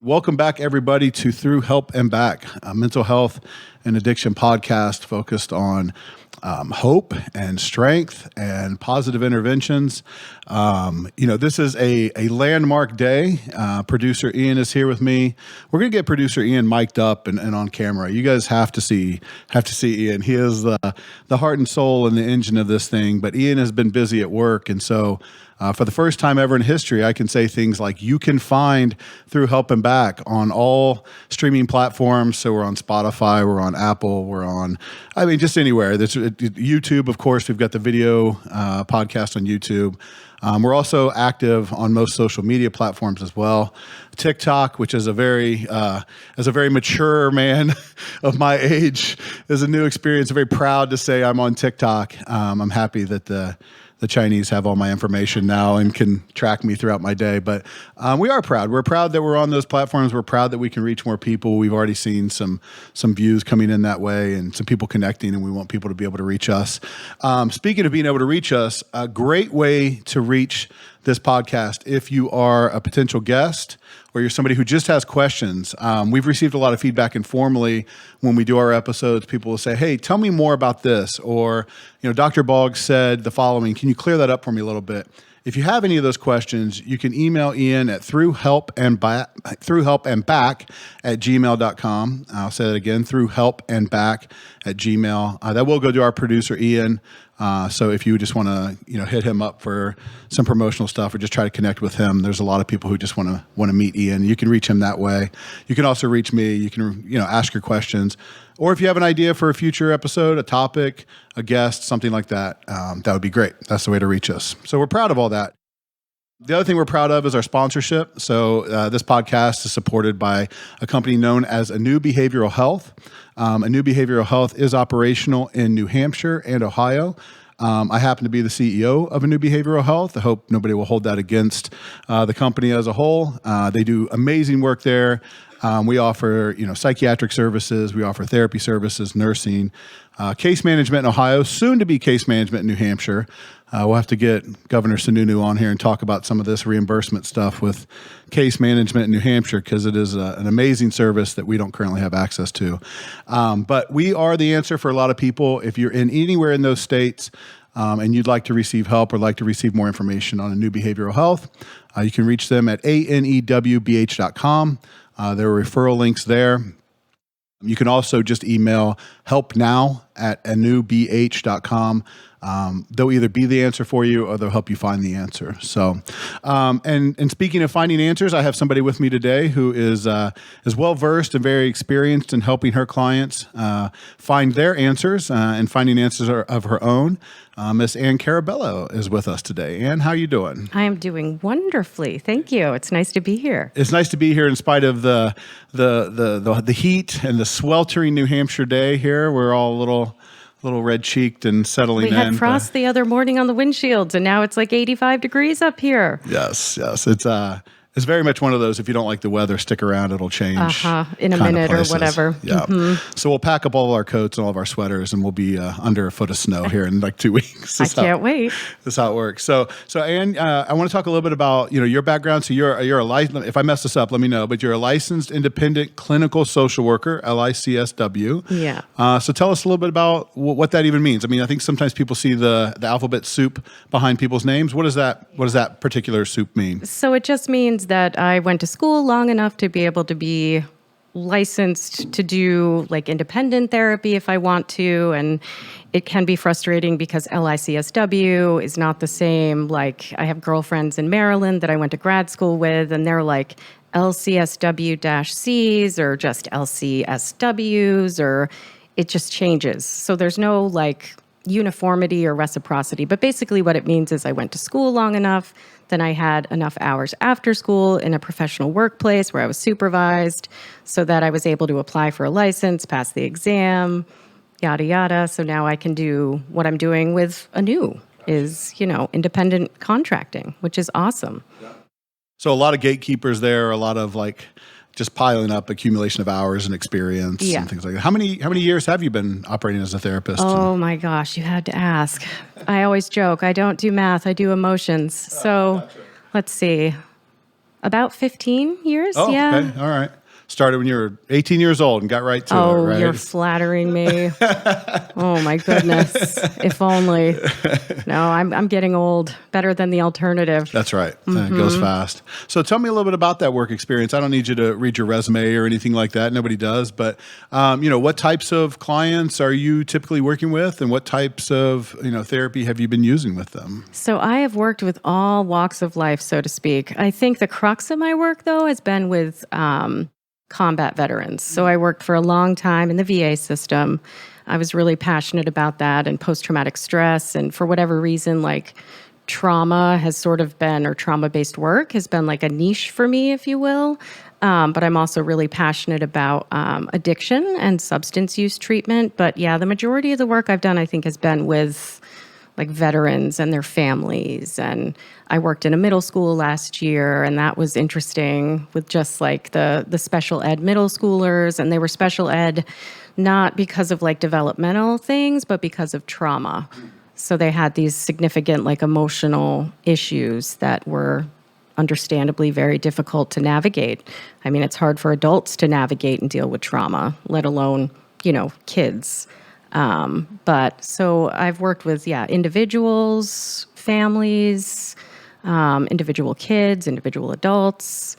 Welcome back, everybody, to Through Help and Back, a mental health and addiction podcast focused on hope and strength and positive interventions. This is a landmark day. Producer Ian is here with me. We're going to get producer Ian mic'd up and on camera. You guys have to see Ian. He is the heart and soul and the engine of this thing, but Ian has been busy at work. And so for the first time ever in history, I can say things like you can find Through Help and Back on all streaming platforms. So we're on Spotify, we're on Apple, just anywhere. There's YouTube, of course. We've got the video podcast on YouTube. We're also active on most social media platforms as well. TikTok, which is as a very mature man of my age, is a new experience. I'm very proud to say I'm on TikTok. I'm happy that the Chinese have all my information now and can track me throughout my day. But we are proud. We're proud that we're on those platforms. We're proud that we can reach more people. We've already seen some views coming in that way and some people connecting, and we want people to be able to reach us. Speaking of being able to reach us, a great way to reach this podcast, if you are a potential guest or you're somebody who just has questions. We've received a lot of feedback informally when we do our episodes. People will say, hey, tell me more about this. Or, Dr. Boggs said the following. Can you clear that up for me a little bit? If you have any of those questions, you can email Ian at throughhelpandback@gmail.com. I'll say that again, throughhelpandback@gmail. That will go to our producer, Ian. So if you just want to, hit him up for some promotional stuff or just try to connect with him, there's a lot of people who just want to meet Ian. You can reach him that way. You can also reach me. You can, ask your questions. Or if you have an idea for a future episode, a topic, a guest, something like that, that would be great. That's the way to reach us. So we're proud of all that. The other thing we're proud of is our sponsorship. So this podcast is supported by a company known as 𝐸 Behavioral Health. 𝐸 Behavioral Health is operational in New Hampshire and Ohio. I happen to be the CEO of 𝐸 Behavioral Health. I hope nobody will hold that against the company as a whole. They do amazing work there. We offer, psychiatric services. We offer therapy services, nursing, case management in Ohio, soon to be case management in New Hampshire. We'll have to get Governor Sununu on here and talk about some of this reimbursement stuff with case management in New Hampshire, because it is an amazing service that we don't currently have access to. But we are the answer for a lot of people. If you're in anywhere in those states and you'd like to receive help or like to receive more information on 𝐸 Behavioral Health, you can reach them at anewbh.com. There are referral links there. You can also just email helpnow@anewbh.com. They'll either be the answer for you or they'll help you find the answer. So, and speaking of finding answers, I have somebody with me today who is well-versed and very experienced in helping her clients find their answers and finding answers of her own. Miss Ann Carabello is with us today. Ann, how are you doing? I am doing wonderfully. Thank you. It's nice to be here. It's nice to be here in spite of the heat and the sweltering New Hampshire day here. We're all a little red-cheeked and settling in. We had frost the other morning on the windshields, and now it's like 85 degrees up here. Yes. It's very much one of those, if you don't like the weather, stick around, it'll change. In a minute or whatever. Yeah. Mm-hmm. So we'll pack up all of our coats and all of our sweaters, and we'll be under a foot of snow here in like 2 weeks. I can't wait. That's how it works. So Ann, I want to talk a little bit about, your background. So you're a licensed, if I mess this up, let me know, but you're a licensed independent clinical social worker, LICSW. Yeah. So tell us a little bit about what that even means. I mean, I think sometimes people see the alphabet soup behind people's names. What does that particular soup mean? So it just means that I went to school long enough to be able to be licensed to do like independent therapy if I want to. And it can be frustrating because LICSW is not the same. Like I have girlfriends in Maryland that I went to grad school with, and they're like LCSW-Cs or just LCSWs, or it just changes. So there's no like uniformity or reciprocity. But basically what it means is I went to school long enough, then I had enough hours after school in a professional workplace where I was supervised so that I was able to apply for a license, pass the exam, yada, yada. So now I can do what I'm doing with 𝐸 is, independent contracting, which is awesome. So a lot of gatekeepers there, a lot of like just piling up accumulation of hours and experience and things like that. How many years have you been operating as a therapist? Oh my gosh, you had to ask. I always joke, I don't do math, I do emotions. So Let's see. About 15 years, Oh, yeah. okay. All right. Started when you were 18 years old and got right to it, Oh, right? you're flattering me. Oh my goodness. If only. No, I'm getting old. Better than the alternative. That's right. It goes fast. So tell me a little bit about that work experience. I don't need you to read your resume or anything like that. Nobody does. But, what types of clients are you typically working with, and what types of, therapy have you been using with them? So I have worked with all walks of life, so to speak. I think the crux of my work, though, has been with combat veterans. So I worked for a long time in the VA system. I was really passionate about that and post-traumatic stress. And for whatever reason, like trauma has sort of been, or trauma-based work has been like a niche for me, if you will. But I'm also really passionate about addiction and substance use treatment. But yeah, the majority of the work I've done, I think, has been with like veterans and their families. And I worked in a middle school last year, and that was interesting with just like the special ed middle schoolers. And they were special ed not because of like developmental things, but because of trauma. So they had these significant like emotional issues that were understandably very difficult to navigate. I mean, it's hard for adults to navigate and deal with trauma, let alone, kids. But so I've worked with, individuals, families, individual kids, individual adults.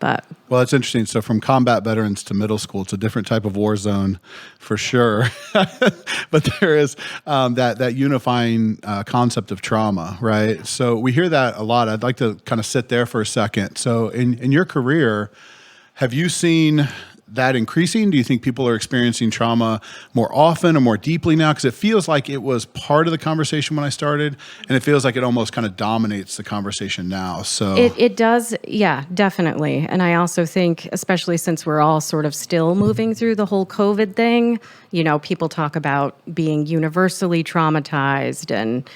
But Well, it's interesting. So from combat veterans to middle school, it's a different type of war zone for sure. But there is that unifying concept of trauma, right? So we hear that a lot. I'd like to kind of sit there for a second. So in your career, have you seen that increasing? Do you think people are experiencing trauma more often or more deeply now? Because it feels like it was part of the conversation when I started, and it feels like it almost kind of dominates the conversation now. So it does, yeah, definitely. And I also think, especially since we're all sort of still moving through the whole COVID thing, people talk about being universally traumatized, and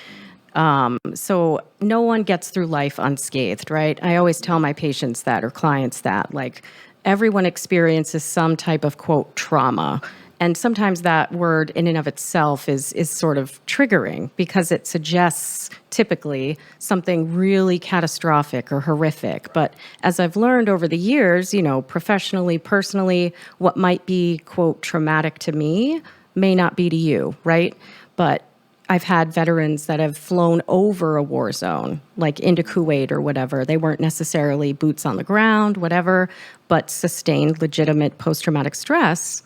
so no one gets through life unscathed, right? I always tell my patients that, or clients that, like, everyone experiences some type of, quote, trauma. And sometimes that word in and of itself is sort of triggering because it suggests typically something really catastrophic or horrific. But as I've learned over the years, professionally, personally, what might be, quote, traumatic to me may not be to you, right? But I've had veterans that have flown over a war zone, like into Kuwait or whatever. They weren't necessarily boots on the ground, whatever, but sustained legitimate post-traumatic stress,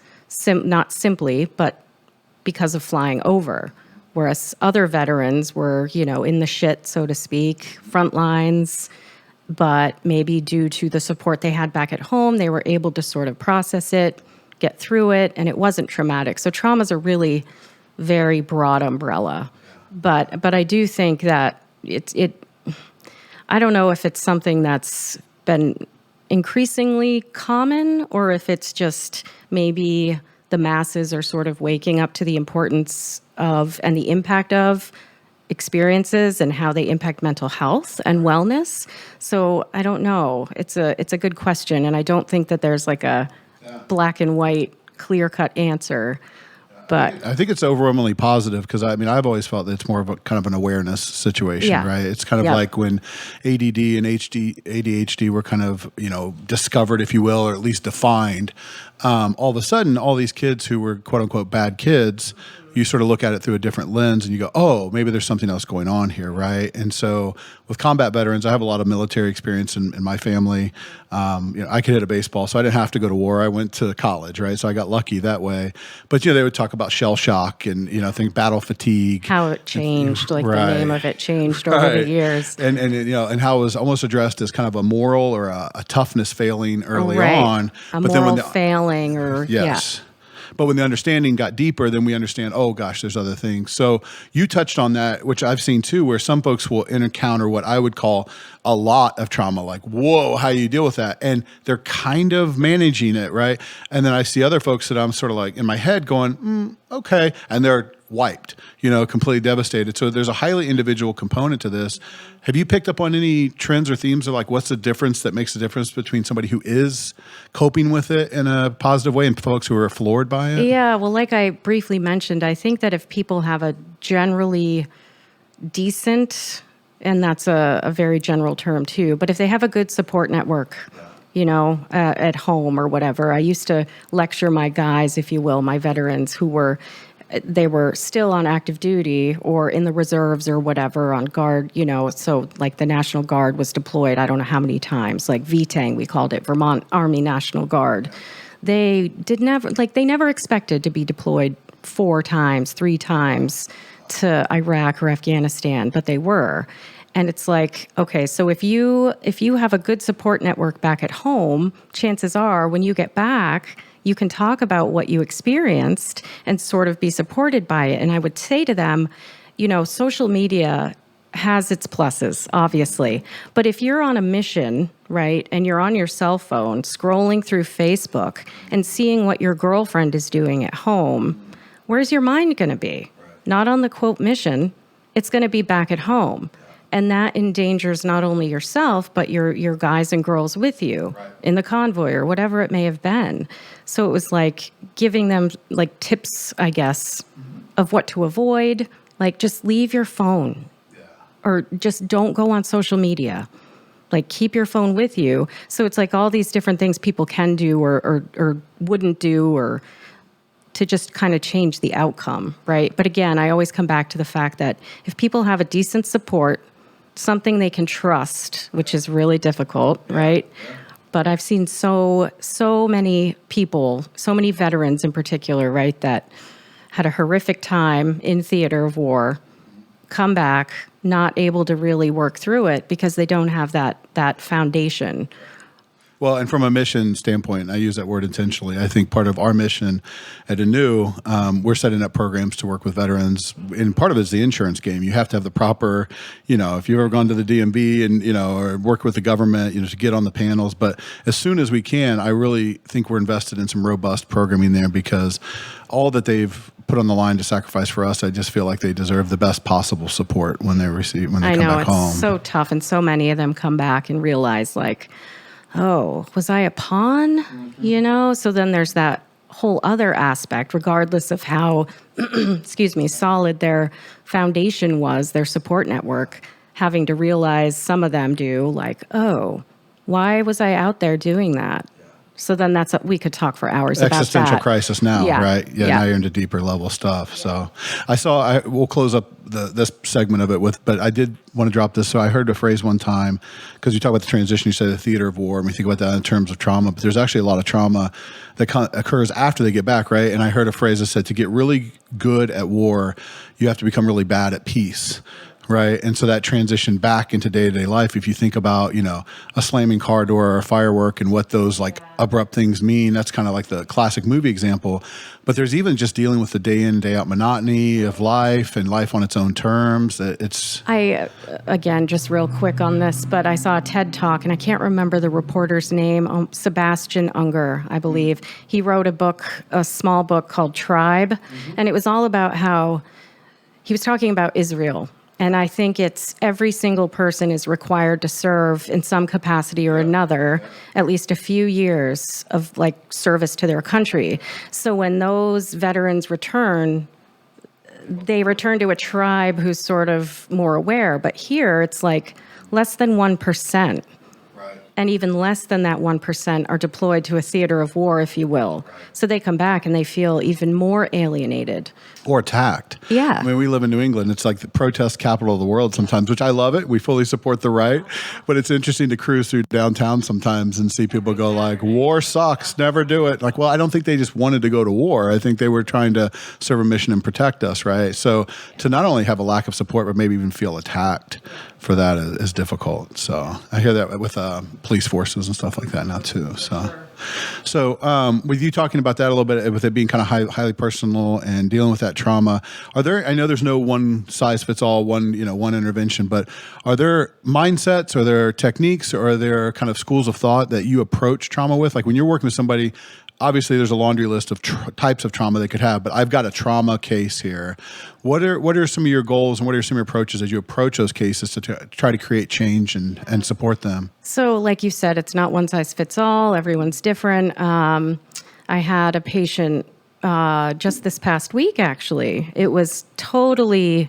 not simply, but because of flying over. Whereas other veterans were, in the shit, so to speak, front lines, but maybe due to the support they had back at home, they were able to sort of process it, get through it, and it wasn't traumatic. So trauma's a really very broad umbrella, but I do think that I don't know if it's something that's been increasingly common or if it's just maybe the masses are sort of waking up to the importance of and the impact of experiences and how they impact mental health and wellness. So I don't know. It's a good question, and I don't think that there's like a black and white clear-cut answer. But I think it's overwhelmingly positive because I've always felt that it's more of a kind of an awareness situation, right? It's kind of like when ADD and ADHD were kind of, discovered, if you will, or at least defined. All of a sudden, all these kids who were quote unquote bad kids, you sort of look at it through a different lens and you go, oh, maybe there's something else going on here, right? And so with combat veterans, I have a lot of military experience in my family. I could hit a baseball, so I didn't have to go to war. I went to college, right? So I got lucky that way. But, they would talk about shell shock and, think battle fatigue. How it changed, like the name of it changed over the years. And how it was almost addressed as kind of a moral or a toughness failing early on. A moral failing or, yes. But when the understanding got deeper, then we understand, oh gosh, there's other things. So you touched on that, which I've seen too, where some folks will encounter what I would call a lot of trauma, like, whoa, how do you deal with that? And they're kind of managing it, right? And then I see other folks that I'm sort of like in my head going, okay. And they're wiped, completely devastated. So there's a highly individual component to this. Have you picked up on any trends or themes of like, what's the difference that makes the difference between somebody who is coping with it in a positive way and folks who are floored by it? Yeah, well, like I briefly mentioned, I think that if people have a generally decent And that's a very general term too. But if they have a good support network, at home or whatever. I used to lecture my guys, if you will, my veterans they were still on active duty or in the reserves or whatever on guard, so like the National Guard was deployed, I don't know how many times, like 𝐕TANG, we called it, Vermont Army National Guard. They never expected to be deployed 4 times, 3 times to Iraq or Afghanistan, but they were. And it's like, okay, so if you have a good support network back at home, chances are when you get back, you can talk about what you experienced and sort of be supported by it. And I would say to them, social media has its pluses, obviously. But if you're on a mission, right, and you're on your cell phone scrolling through Facebook and seeing what your girlfriend is doing at home, where's your mind going to be? Not on the quote mission. It's going to be back at home. And that endangers not only yourself, but your guys and girls with you in the convoy or whatever it may have been. So it was like giving them like tips, I guess, of what to avoid. Like just leave your phone or just don't go on social media. Like keep your phone with you. So it's like all these different things people can do or wouldn't do or to just kind of change the outcome, right? But again, I always come back to the fact that if people have a decent support, something they can trust, which is really difficult, right? But I've seen so many people, so many veterans in particular, right, that had a horrific time in theater of war, come back, not able to really work through it because they don't have that foundation. Well, and from a mission standpoint, I use that word intentionally. I think part of our mission at 𝐸, we're setting up programs to work with veterans, and part of it is the insurance game. You have to have the proper, if you've ever gone to the th&b and, or worked with the government, to get on the panels. But as soon as we can, I really think we're invested in some robust programming there because all that they've put on the line to sacrifice for us, I just feel like they deserve the best possible support when they come back home. It's so tough, and so many of them come back and realize like, oh, was I a pawn? So then there's that whole other aspect, regardless of how, solid their foundation was, their support network, having to realize some of them do like, oh, why was I out there doing that? So then we could talk for hours about that. Existential crisis now, right? Yeah, now you're into deeper level stuff. So we'll close up this segment of it but I did want to drop this. So I heard a phrase one time, because you talk about the transition, you said the theater of war, and we think about that in terms of trauma, but there's actually a lot of trauma that occurs after they get back, right? And I heard a phrase that said, to get really good at war, you have to become really bad at peace. Right. And so that transition back into day-to-day life, if you think about, a slamming car door or a firework and what those like abrupt things mean, that's kind of like the classic movie example. But there's even just dealing with the day in, day out monotony of life and life on its own terms. Again, just real quick on this, but I saw a TED Talk and I can't remember the reporter's name, Sebastian Unger, I believe. He wrote a small book called Tribe. And it was all about how he was talking about Israel. And I think it's every single person is required to serve in some capacity or another, at least a few years of like service to their country. So when those veterans return, they return to a tribe who's sort of more aware. But here it's like less than 1%. And even less than that 1% are deployed to a theater of war, if you will. So they come back and they feel even more alienated. Or attacked. Yeah. I mean, we live in New England. It's like the protest capital of the world sometimes, which I love it. We fully support the right. But it's interesting to cruise through downtown sometimes and see people go like, war sucks, never do it. Like, well, I don't think they just wanted to go to war. I think they were trying to serve a mission and protect us, right? So to not only have a lack of support, but maybe even feel attacked for that is difficult. So I hear that with police forces and stuff like that now too. So with you talking about that a little bit, with it being kind of highly personal and dealing with that trauma, I know there's no one size fits all, one intervention, but are there mindsets, are there techniques, or are there kind of schools of thought that you approach trauma with? Like when you're working with somebody, obviously there's a laundry list of types of trauma they could have, but I've got a trauma case here. What are some of your goals and what are some of your approaches as you approach those cases to try to create change and support them? So like you said, it's not one size fits all. Everyone's different. I had a patient just this past week, actually. It was totally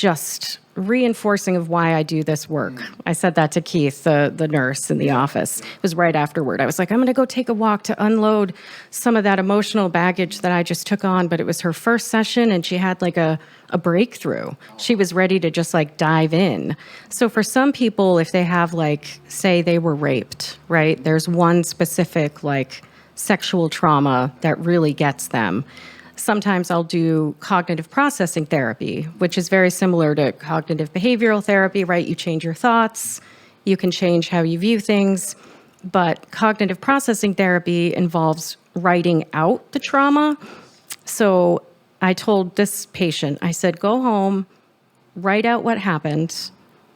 just reinforcing of why I do this work. I said that to Keith, the nurse in the office. It was right afterward. I was like, I'm going to go take a walk to unload some of that emotional baggage that I just took on. But it was her first session, and she had like a breakthrough. She was ready to just like dive in. So for some people, if they have like, say they were raped, right? There's one specific like sexual trauma that really gets them. Sometimes I'll do cognitive processing therapy, which is very similar to cognitive behavioral therapy, right? You change your thoughts, you can change how you view things, but cognitive processing therapy involves writing out the trauma. So I told this patient, I said, go home, write out what happened,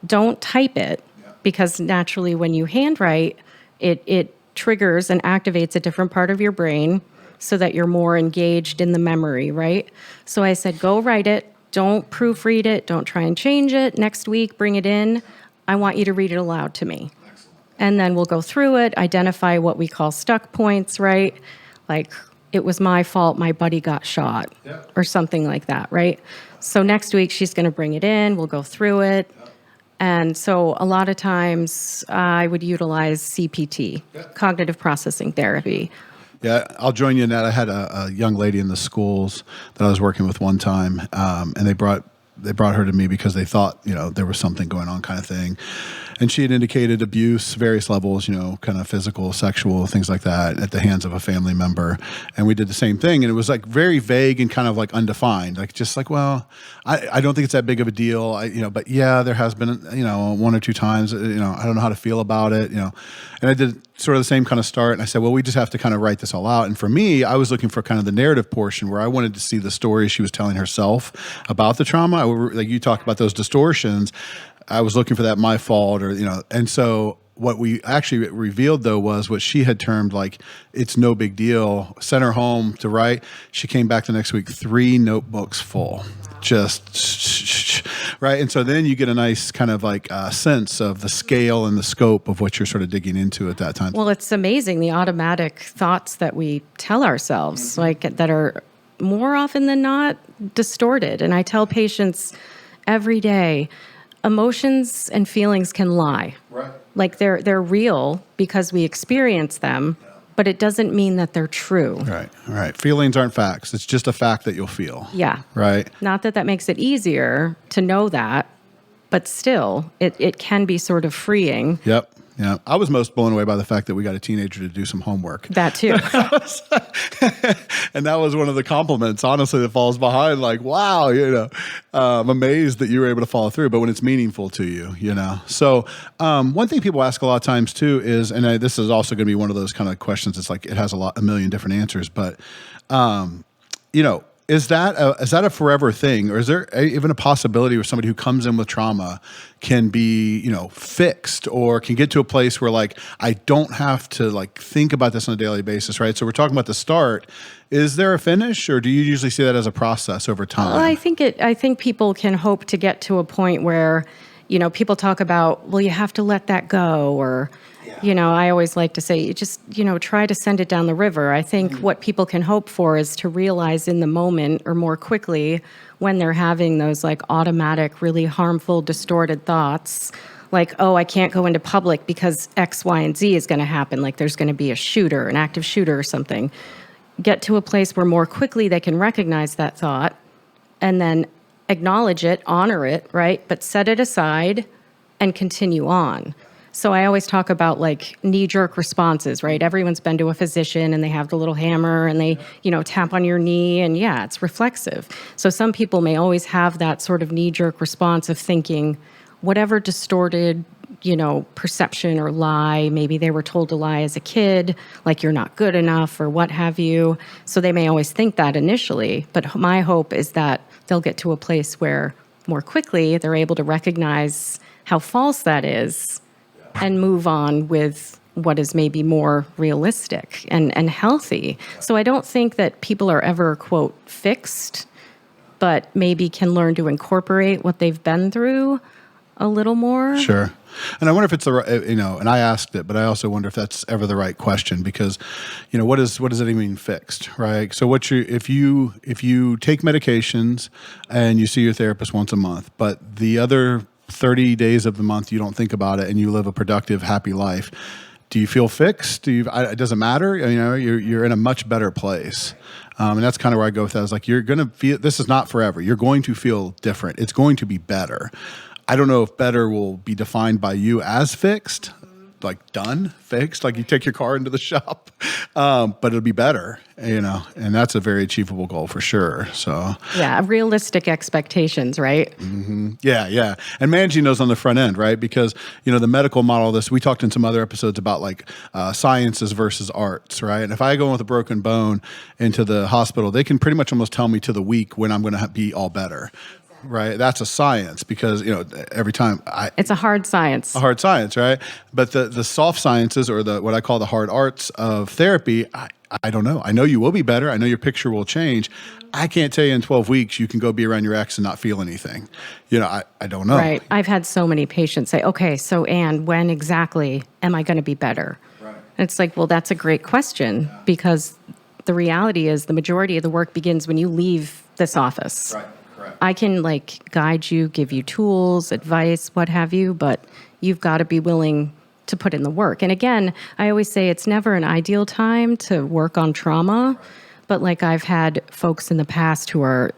don't type it, because naturally when you handwrite, it triggers and activates a different part of your brain so that you're more engaged in the memory, right? So I said, go write it. Don't proofread it. Don't try and change it. Next week, bring it in. I want you to read it aloud to me. Excellent. And then we'll go through it, identify what we call stuck points, right? Like, it was my fault my buddy got shot, or something like that, right? So next week, she's going to bring it in. We'll go through it. And so a lot of times I would utilize CPT, cognitive processing therapy. Yeah, I'll join you in that. I had a young lady in the schools that I was working with one time, and they brought her to me because they thought, there was something going on, kind of thing. And she had indicated abuse, various levels, kind of physical, sexual, things like that, at the hands of a family member. And we did the same thing. And it was like very vague and kind of like undefined, like just like, well, I don't think it's that big of a deal, but yeah, there has been, one or two times, I don't know how to feel about it, And I did sort of the same kind of start. And I said, well, we just have to kind of write this all out. And for me, I was looking for kind of the narrative portion where I wanted to see the story she was telling herself about the trauma. Like you talked about those distortions. I was looking for that my fault and so what we actually revealed though was what she had termed like, it's no big deal, sent her home to write. She came back the next week, 3 notebooks full, just right. And so then you get a nice kind of like sense of the scale and the scope of what you're sort of digging into at that time. Well, it's amazing the automatic thoughts that we tell ourselves, like that are more often than not distorted. And I tell patients every day, emotions and feelings can lie. Right. Like they're real because we experience them, but it doesn't mean that they're true. Right. Feelings aren't facts. It's just a fact that you'll feel. Yeah. Right. Not that makes it easier to know that, but still, it can be sort of freeing. Yep. Yeah, I was most blown away by the fact that we got a teenager to do some homework. That too. And that was one of the compliments, honestly, that falls behind. Like, wow, I'm amazed that you were able to follow through, but when it's meaningful to you, So one thing people ask a lot of times too is, and this is also going to be one of those kind of questions. It's like it has a million different answers, but is that a forever thing, or is there even a possibility where somebody who comes in with trauma can be, fixed, or can get to a place where like I don't have to like think about this on a daily basis, right? So we're talking about the start. Is there a finish, or do you usually see that as a process over time? Well, I think people can hope to get to a point where, people talk about, well, you have to let that go, or I always like to say, you just, try to send it down the river. I think what people can hope for is to realize in the moment or more quickly when they're having those like automatic, really harmful, distorted thoughts, like, oh, I can't go into public because X, Y, and Z is going to happen. Like there's going to be a shooter, an active shooter or something. Get to a place where more quickly they can recognize that thought and then acknowledge it, honor it, right? But set it aside and continue on. So I always talk about like knee-jerk responses, right? Everyone's been to a physician and they have the little hammer and they, tap on your knee, and yeah, it's reflexive. So some people may always have that sort of knee-jerk response of thinking whatever distorted, perception or lie, maybe they were told to lie as a kid, like you're not good enough or what have you. So they may always think that initially, but my hope is that they'll get to a place where more quickly they're able to recognize how false that is and move on with what is maybe more realistic and healthy. So I don't think that people are ever, quote, fixed, but maybe can learn to incorporate what they've been through a little more. Sure. And I wonder if it's the right, and I asked it, but I also wonder if that's ever the right question because, what does it even mean fixed, right? So if you take medications and you see your therapist once a month, but the other 30 days of the month you don't think about it and you live a productive, happy life, do you feel fixed? It doesn't matter. You're in a much better place. And that's kind of where I go with that. It's like, you're going to feel, this is not forever. You're going to feel different. It's going to be better. I don't know if better will be defined by you as fixed, like done, fixed, like you take your car into the shop, but it'll be better, and that's a very achievable goal for sure. So yeah, realistic expectations, right? Mm-hmm. Yeah. And managing those on the front end, right? Because, the medical model of this, we talked in some other episodes about like sciences versus arts, right? And if I go with a broken bone into the hospital, they can pretty much almost tell me to the week when I'm going to be all better. Right, that's a science because every time it's a hard science. A hard science, right? But the soft sciences or what I call the hard arts of therapy, I don't know. I know you will be better. I know your picture will change. I can't tell you in 12 weeks you can go be around your ex and not feel anything. I don't know. Right. I've had so many patients say, "Okay, so Ann, when exactly am I going to be better?" Right. And it's like, well, that's a great question because the reality is the majority of the work begins when you leave this office. Right. I can guide you, give you tools, advice, what have you, but you've got to be willing to put in the work. And again, I always say it's never an ideal time to work on trauma, but I've had folks in the past who are,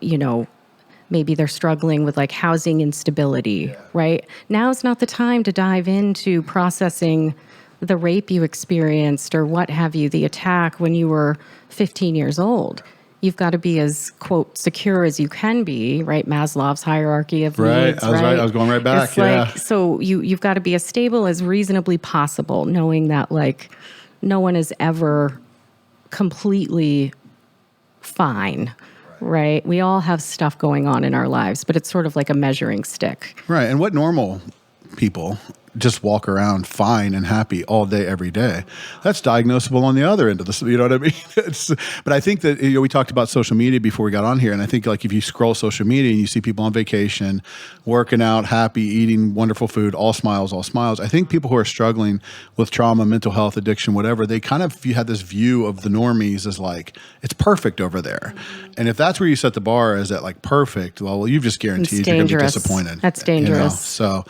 maybe they're struggling with housing instability, right? Now's not the time to dive into processing the rape you experienced or what have you, the attack when you were 15 years old. You've got to be as, quote, secure as you can be, right? Maslow's hierarchy of needs, right? I was going right back, So you've got to be as stable as reasonably possible, knowing that, no one is ever completely fine, right? We all have stuff going on in our lives, but it's sort of like a measuring stick. Right, and what normal people just walk around fine and happy all day, every day. That's diagnosable on the other end of this. You know what I mean? But I think that we talked about social media before we got on here, and I think if you scroll social media and you see people on vacation, working out, happy, eating wonderful food, all smiles, I think people who are struggling with trauma, mental health, addiction, whatever, they you have this view of the normies as it's perfect over there. And if that's where you set the bar as at perfect, well, you've just guaranteed you're going to be disappointed. That's dangerous. So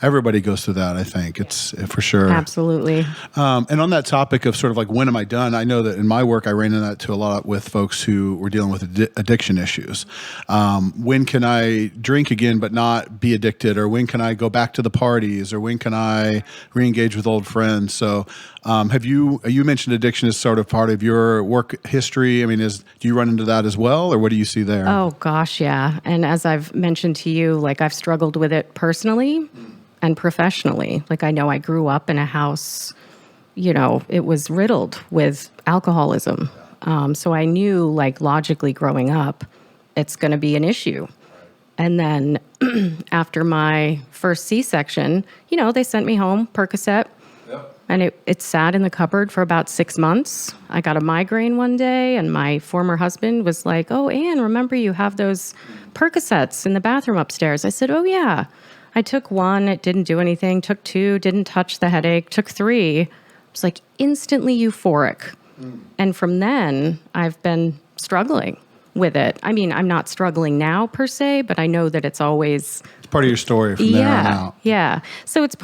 everybody goes through that, I think. It's for sure. Absolutely. And on that topic of sort of when am I done? I know that in my work, I ran into that to a lot with folks who were dealing with addiction issues. When can I drink again but not be addicted? Or when can I go back to the parties? Or when can I re-engage with old friends? So you mentioned addiction as sort of part of your work history. I mean, do you run into that as well? Or what do you see there? Oh, gosh, yeah. And as I've mentioned to you, I've struggled with it personally and professionally. I know I grew up in a house, it was riddled with alcoholism. So I knew, logically growing up, it's going to be an issue. And then after my first C-section, they sent me home, Percocet, and it sat in the cupboard for about 6 months. I got a migraine one day, and my former husband was like, "Oh, Ann, remember you have those Percocets in the bathroom upstairs?" I said, "Oh, yeah." I took one, it didn't do anything. Took two, didn't touch the headache. Took three, it was instantly euphoric. And from then, I've been struggling with it. I mean, I'm not struggling now per se, but I know that it's always... It's part of your story from there on out. Yeah. So it's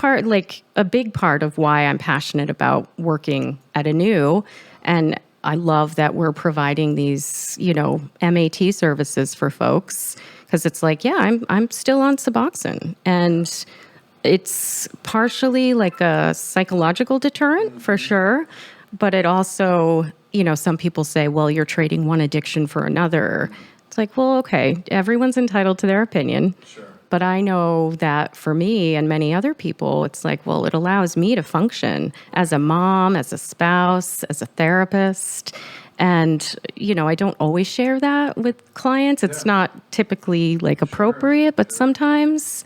a big part of why I'm passionate about working at 𝐬𝐬. And I love that we're providing these, MAT services for folks. Because it's I'm still on Suboxone. And it's partially a psychological deterrent for sure. But it also, some people say, well, you're trading one addiction for another. It's well, okay, everyone's entitled to their opinion. Sure. But I know that for me and many other people, it's well, it allows me to function as a mom, as a spouse, as a therapist. And, I don't always share that with clients. It's not typically appropriate, but sometimes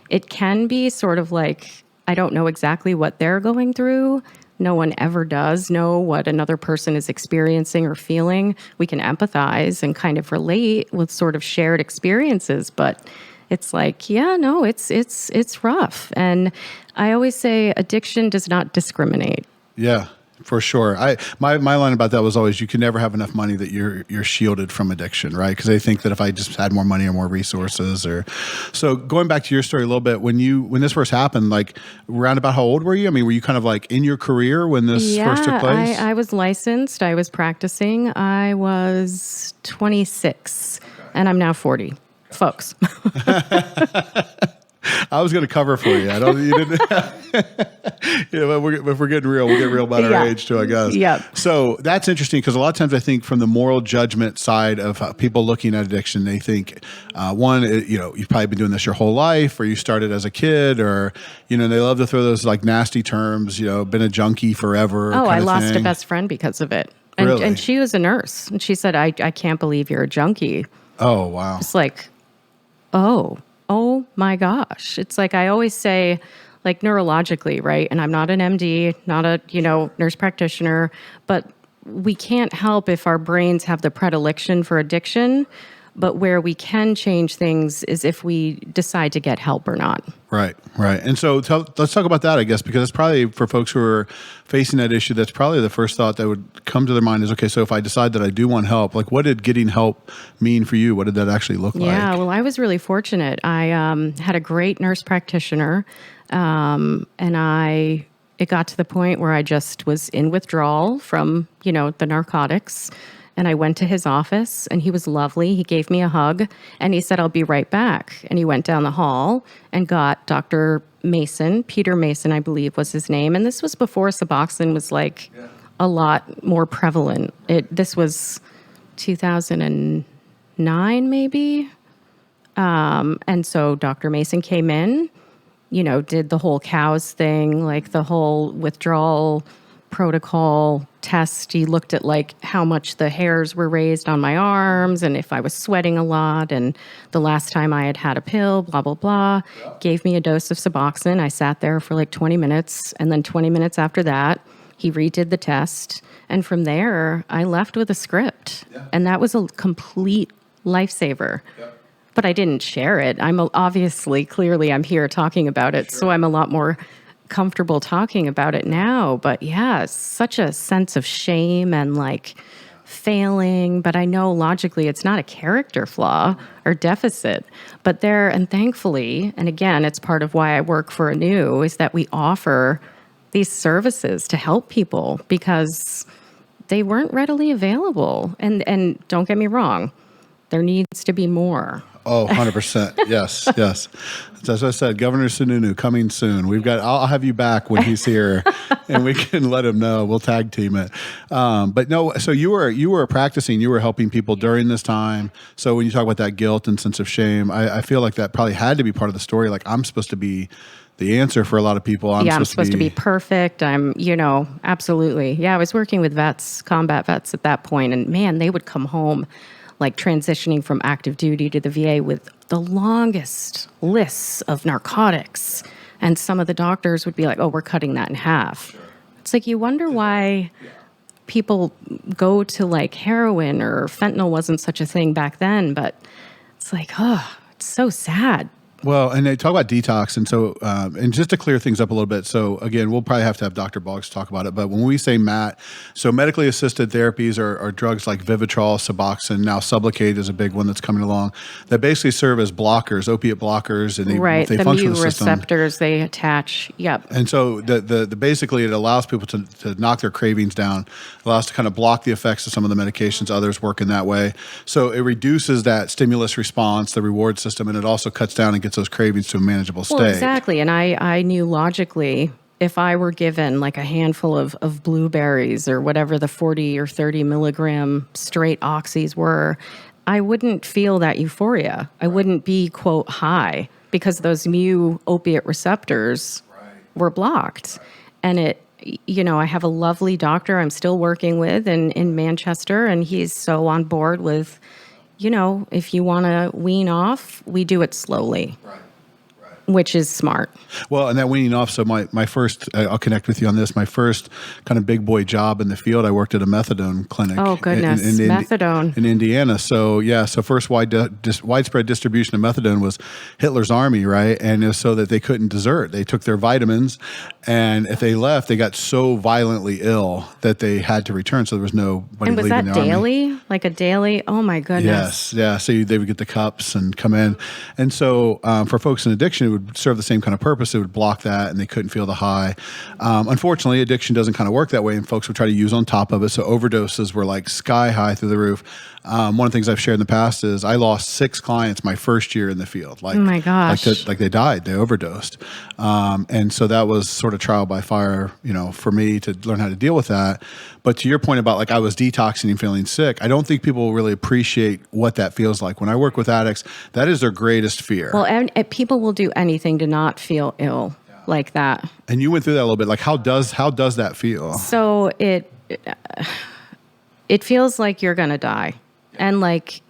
it can be sort of I don't know exactly what they're going through. No one ever does know what another person is experiencing or feeling. We can empathize and kind of relate with sort of shared experiences, but it's like, yeah, no, it's rough. And I always say addiction does not discriminate. Yeah, for sure. My line about that was always, you can never have enough money that you're shielded from addiction, right? Because they think that if I just had more money or more resources, or so. Going back to your story a little bit, when this first happened, like around about how old were you? I mean, were you kind of like in your career when this first took place? I was licensed. I was practicing. I was 26, and I'm now 40, folks. I was going to cover for you. I don't. You didn't. If we're getting real, we'll get real about our age too, I guess. Yeah. So that's interesting, because a lot of times I think from the moral judgment side of people looking at addiction, they think you've probably been doing this your whole life, or you started as a kid, or they love to throw those like nasty terms. Been a junkie forever. Oh, I lost thing. a best friend because of it, and Really? and she was a nurse, and she said, "I can't believe you're a junkie." Oh, wow. It's like, oh my gosh. It's like I always say, like neurologically, right? And I'm not an MD, not a, nurse practitioner, but we can't help if our brains have the predilection for addiction. But where we can change things is if we decide to get help or not. Right. And so let's talk about that, I guess, because it's probably for folks who are facing that issue, that's probably the first thought that would come to their mind is, okay, so if I decide that I do want help, like what did getting help mean for you? What did that actually look like? Yeah, well, I was really fortunate. I had a great nurse practitioner, and it got to the point where I just was in withdrawal from, the narcotics. And I went to his office, and he was lovely. He gave me a hug, and he said, "I'll be right back." And he went down the hall and got Dr. Mason, Peter Mason, I believe was his name. And this was before Suboxone was like a lot more prevalent. This was 2009, maybe. And so Dr. Mason came in, did the whole cows thing, like the whole withdrawal protocol test. He looked at like how much the hairs were raised on my arms and if I was sweating a lot and the last time I had had a pill, blah, blah, blah. Yeah. Gave me a dose of Suboxone. I sat there for like 20 minutes. And then 20 minutes after that, he redid the test. And from there, I left with a script. Yeah. And that was a complete lifesaver. Yeah. But I didn't share it. Clearly I'm here talking about it. Sure. So I'm a lot more comfortable talking about it now. But yeah, such a sense of shame and like failing. But I know logically it's not a character flaw or deficit. But and thankfully, and again, it's part of why I work for 𝐬𝐬, is that we offer these services to help people because they weren't readily available. And don't get me wrong, there needs to be more. Oh, 100%. Yes. As I said, Governor Sununu coming soon. I'll have you back when he's here and we can let him know. We'll tag team it. But no, so you were practicing, you were helping people during this time. So when you talk about that guilt and sense of shame, I feel like that probably had to be part of the story. Like I'm supposed to be the answer for a lot of people. I'm supposed to be perfect. Absolutely. Yeah. I was working with combat vets at that point, and man, they would come home like transitioning from active duty to the VA with the longest lists of narcotics. And some of the doctors would be like, "Oh, we're cutting that in half." Sure. It's like, you wonder why people go to like heroin, or fentanyl wasn't such a thing back then, but it's like, it's so sad. Well, and they talk about detox. And so, and just to clear things up a little bit. So again, we'll probably have to have Dr. Boggs talk about it. But when we say MAT, so medically assisted therapies are drugs like Vivitrol, Suboxone, now Sublocade is a big one that's coming along, that basically serve as blockers, opiate blockers. And they the function mu receptors they attach. Yep. And so the basically it allows people to knock their cravings down, allows to kind of block the effects of some of the medications. Others work in that way. So it reduces that stimulus response, the reward system, and it also cuts down and gets those cravings to a manageable state. Well, exactly. And I knew logically, if I were given like a handful of blueberries or whatever the 40 or 30 milligram straight oxys were, I wouldn't feel that euphoria. I wouldn't be, quote, high, because those mu opiate receptors were blocked. And I have a lovely doctor I'm still working with in Manchester, and he's so on board with, if you want to wean off, we do it slowly. Right. which is smart. Well, and that weaning off. So my first, I'll connect with you on this. My first kind of big boy job in the field, I worked at a methadone clinic. Oh, goodness. Methadone. In Indiana. So yeah, so first widespread distribution of methadone was Hitler's army, right? And it was so that they couldn't desert. They took their vitamins, and if they left, they got so violently ill that they had to return. So there was nobody And was leaving that the army. daily? Like a daily? Oh my goodness. Yes, yeah. So they would get the cups and come in, and so for folks in addiction, it would serve the same kind of purpose. It would block that, and they couldn't feel the high. Unfortunately, addiction doesn't kind of work that way, and folks would try to use on top of it. So overdoses were like sky high through the roof. One of the things I've shared in the past is I lost 6 clients my first year in the field. Like, oh my gosh! Like they died, they overdosed, and so that was sort of trial by fire, for me to learn how to deal with that. But to your point about like I was detoxing and feeling sick, I don't think people really appreciate what that feels like. When I work with addicts, that is their greatest fear. Well, and people will do anything to not feel ill like that. And you went through that a little bit. Like how does that feel? So it feels like you're gonna die, and like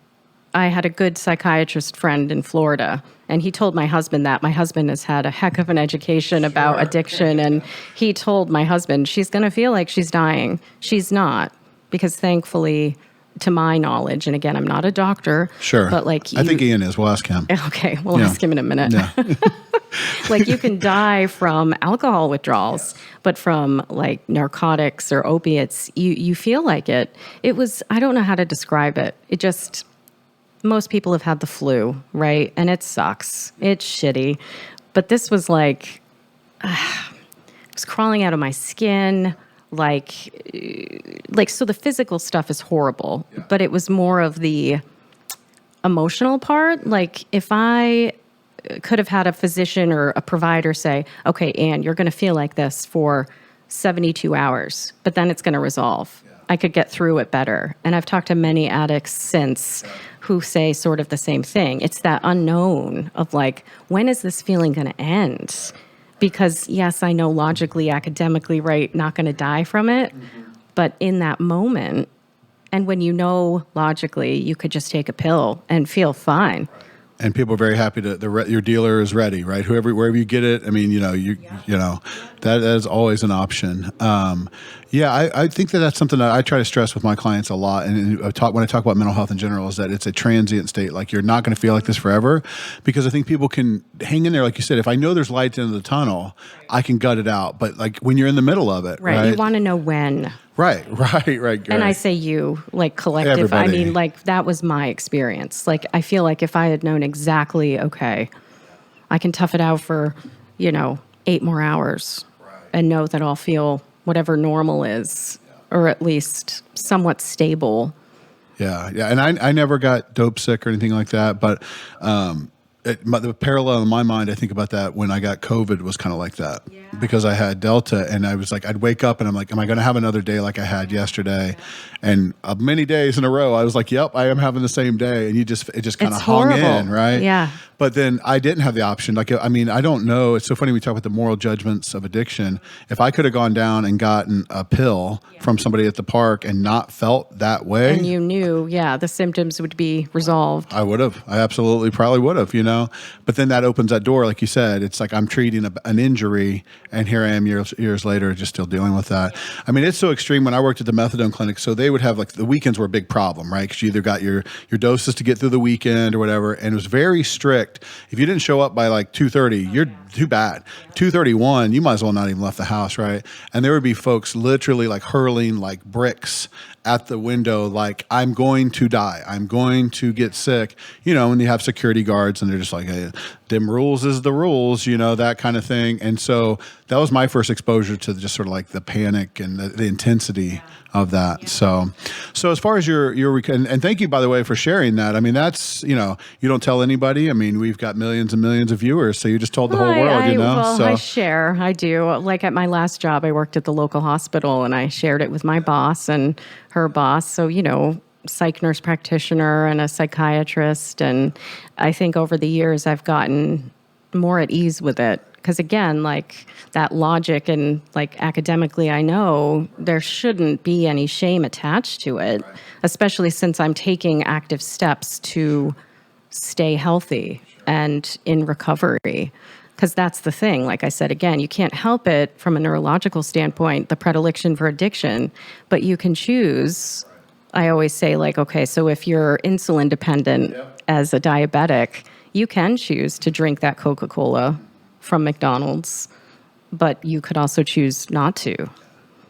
I had a good psychiatrist friend in Florida, and he told my husband that. My husband has had a heck of an education about addiction, and he told my husband, she's going to feel like she's dying. She's not, because thankfully, to my knowledge, and again, I'm not a doctor. Sure. But like I think Ian is. We'll ask him. Okay, we'll ask him in a minute. Yeah. Like you can die from alcohol withdrawals, but from like narcotics or opiates, you feel like it. It was, I don't know how to describe it. It just... Most people have had the flu, right? And it sucks. It's shitty. But this was like, it was crawling out of my skin. Like, so the physical stuff is horrible, but it was more of the emotional part. Like if I could have had a physician or a provider say, okay, Ann, you're going to feel like this for 72 hours, but then it's going to resolve. I could get through it better. And I've talked to many addicts since who say sort of the same thing. It's that unknown of like, when is this feeling going to end? Because yes, I know logically, academically, right, not going to die from it. But in that moment, and when you know logically, you could just take a pill and feel fine. And people are very happy your dealer is ready, right? Wherever you get it, I mean, that is always an option. I think that's something that I try to stress with my clients a lot. And when I talk about mental health in general, is that it's a transient state. Like you're not going to feel like this forever, because I think people can hang in there. Like you said, if I know there's light at the end of the tunnel, I can gut it out. But like when you're in the middle of it, right? You want to know when. Right. And I say you, like collective. Everybody. I mean, like that was my experience. Like I feel like if I had known exactly, okay, I can tough it out for, 8 more hours and know that I'll feel whatever normal is, or at least somewhat stable. Yeah. And I never got dope sick or anything like that, but the parallel in my mind, I think about that when I got COVID was kind of like that, because I had Delta, and I was like, I'd wake up and I'm like, am I going to have another day like I had yesterday? And many days in a row, I was like, yep, I am having the same day. And it just kind of hung in, right? Yeah. But then I didn't have the option. Like, I mean, I don't know. It's so funny we talk about the moral judgments of addiction. If I could have gone down and gotten a pill from somebody at the park and not felt that way. And you knew, the symptoms would be resolved. I would have. I absolutely probably would have, But then that opens that door, like you said. It's like I'm treating an injury, and here I am years later just still dealing with that. I mean, it's so extreme. When I worked at the methadone clinic, so they would have like the weekends were a big problem, right? Because you either got your doses to get through the weekend or whatever, and it was very strict. If you didn't show up by like 2:30, you're too bad. 2:31, you might as well not even left the house, right? And there would be folks literally like hurling like bricks at the window, like, I'm going to die. I'm going to get sick. And you have security guards, and they're just like, hey, them rules is the rules, that kind of thing. And so that was my first exposure to just sort of like the panic and the intensity of that. Yeah. So as far as your and thank you, by the way, for sharing that. I mean, that's, you don't tell anybody. I mean, we've got millions and millions of viewers, so you just told the whole world, Well, so I share. I do. Like at my last job, I worked at the local hospital, and I shared it with my boss and her boss. So, psych nurse practitioner and a psychiatrist. And I think over the years, I've gotten more at ease with it. Because again, like that logic and like academically, I know there shouldn't be any shame attached to it, especially since I'm taking active steps to stay healthy and in recovery. Because that's the thing. Like I said, again, you can't help it from a neurological standpoint, the predilection for addiction, but you can choose. I always say, like, okay, so if you're insulin dependent as a diabetic, you can choose to drink that Coca-Cola from McDonald's, but you could also choose not to.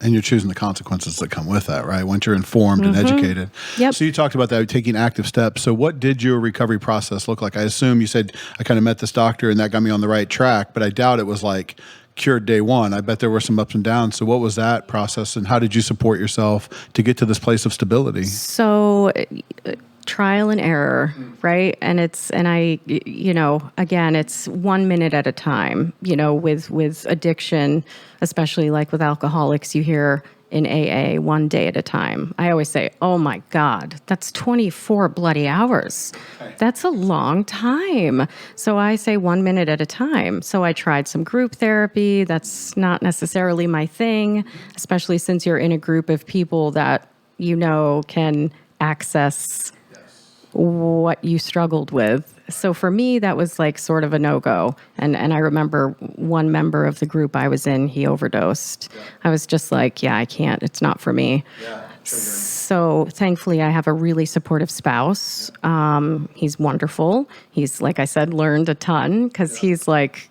And you're choosing the consequences that come with that, right? Once you're informed and educated. Yep. So you talked about that, taking active steps. So what did your recovery process look like? I assume you said, I kind of met this doctor and that got me on the right track, but I doubt it was like cured day one. I bet there were some ups and downs. So what was that process and how did you support yourself to get to this place of stability? So trial and error, right? And I, again, it's 1 minute at a time, with addiction, especially like with alcoholics, you hear in AA 1 day at a time. I always say, oh my God, that's 24 bloody hours. That's a long time. So I say 1 minute at a time. So I tried some group therapy. That's not necessarily my thing, especially since you're in a group of people that, can access what you struggled with. So for me, that was like sort of a no-go. And I remember one member of the group I was in, he overdosed. Yeah. I was just like, I can't, it's not for me. Yeah, so thankfully I have a really supportive spouse. He's wonderful. He's, like I said, learned a ton because he's like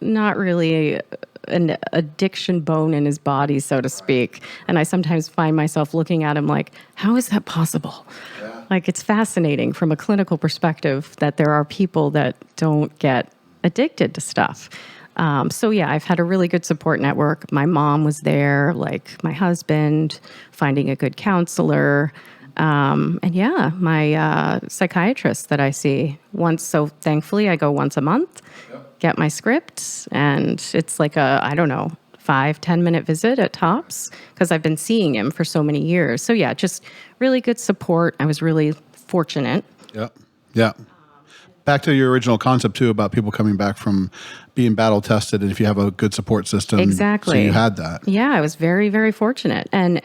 not really an addiction bone in his body, so to speak. And I sometimes find myself looking at him like, how is that possible? Yeah. Like, it's fascinating from a clinical perspective that there are people that don't get addicted to stuff. I've had a really good support network. My mom was there, like my husband, finding a good counselor. My psychiatrist that I see once. So thankfully I go once a month, get my script, and it's like 5-10 minute visit at tops because I've been seeing him for so many years. So just really good support. I was really fortunate. Yeah. Back to your original concept too about people coming back from being battle tested, and if you have a good support system. Exactly. So you had that. Yeah, I was very, very fortunate. And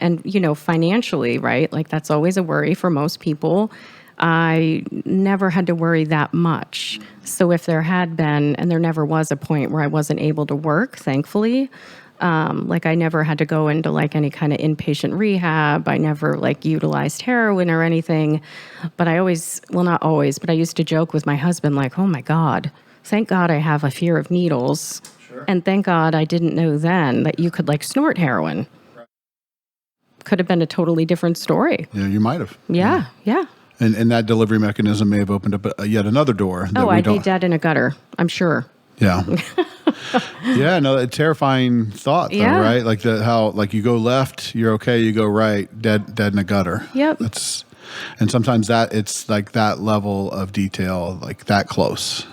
financially, right? Like that's always a worry for most people. I never had to worry that much. So if there had been, and there never was a point where I wasn't able to work, thankfully, I never had to go into like any kind of inpatient rehab. I never utilized heroin or anything. But I always, well, not always, but I used to joke with my husband like, oh my God, thank God I have a fear of needles. Sure. And thank God I didn't know then that you could snort heroin. Right. Could have been a totally different story. Yeah, you might have. Yeah. And that delivery mechanism may have opened up yet another door. I'd be dead in a gutter, I'm sure. Yeah. A terrifying thought, though, right? Like how you go left, you're okay. You go right, dead in a gutter. Yep. And sometimes it's like that level of detail, like that close,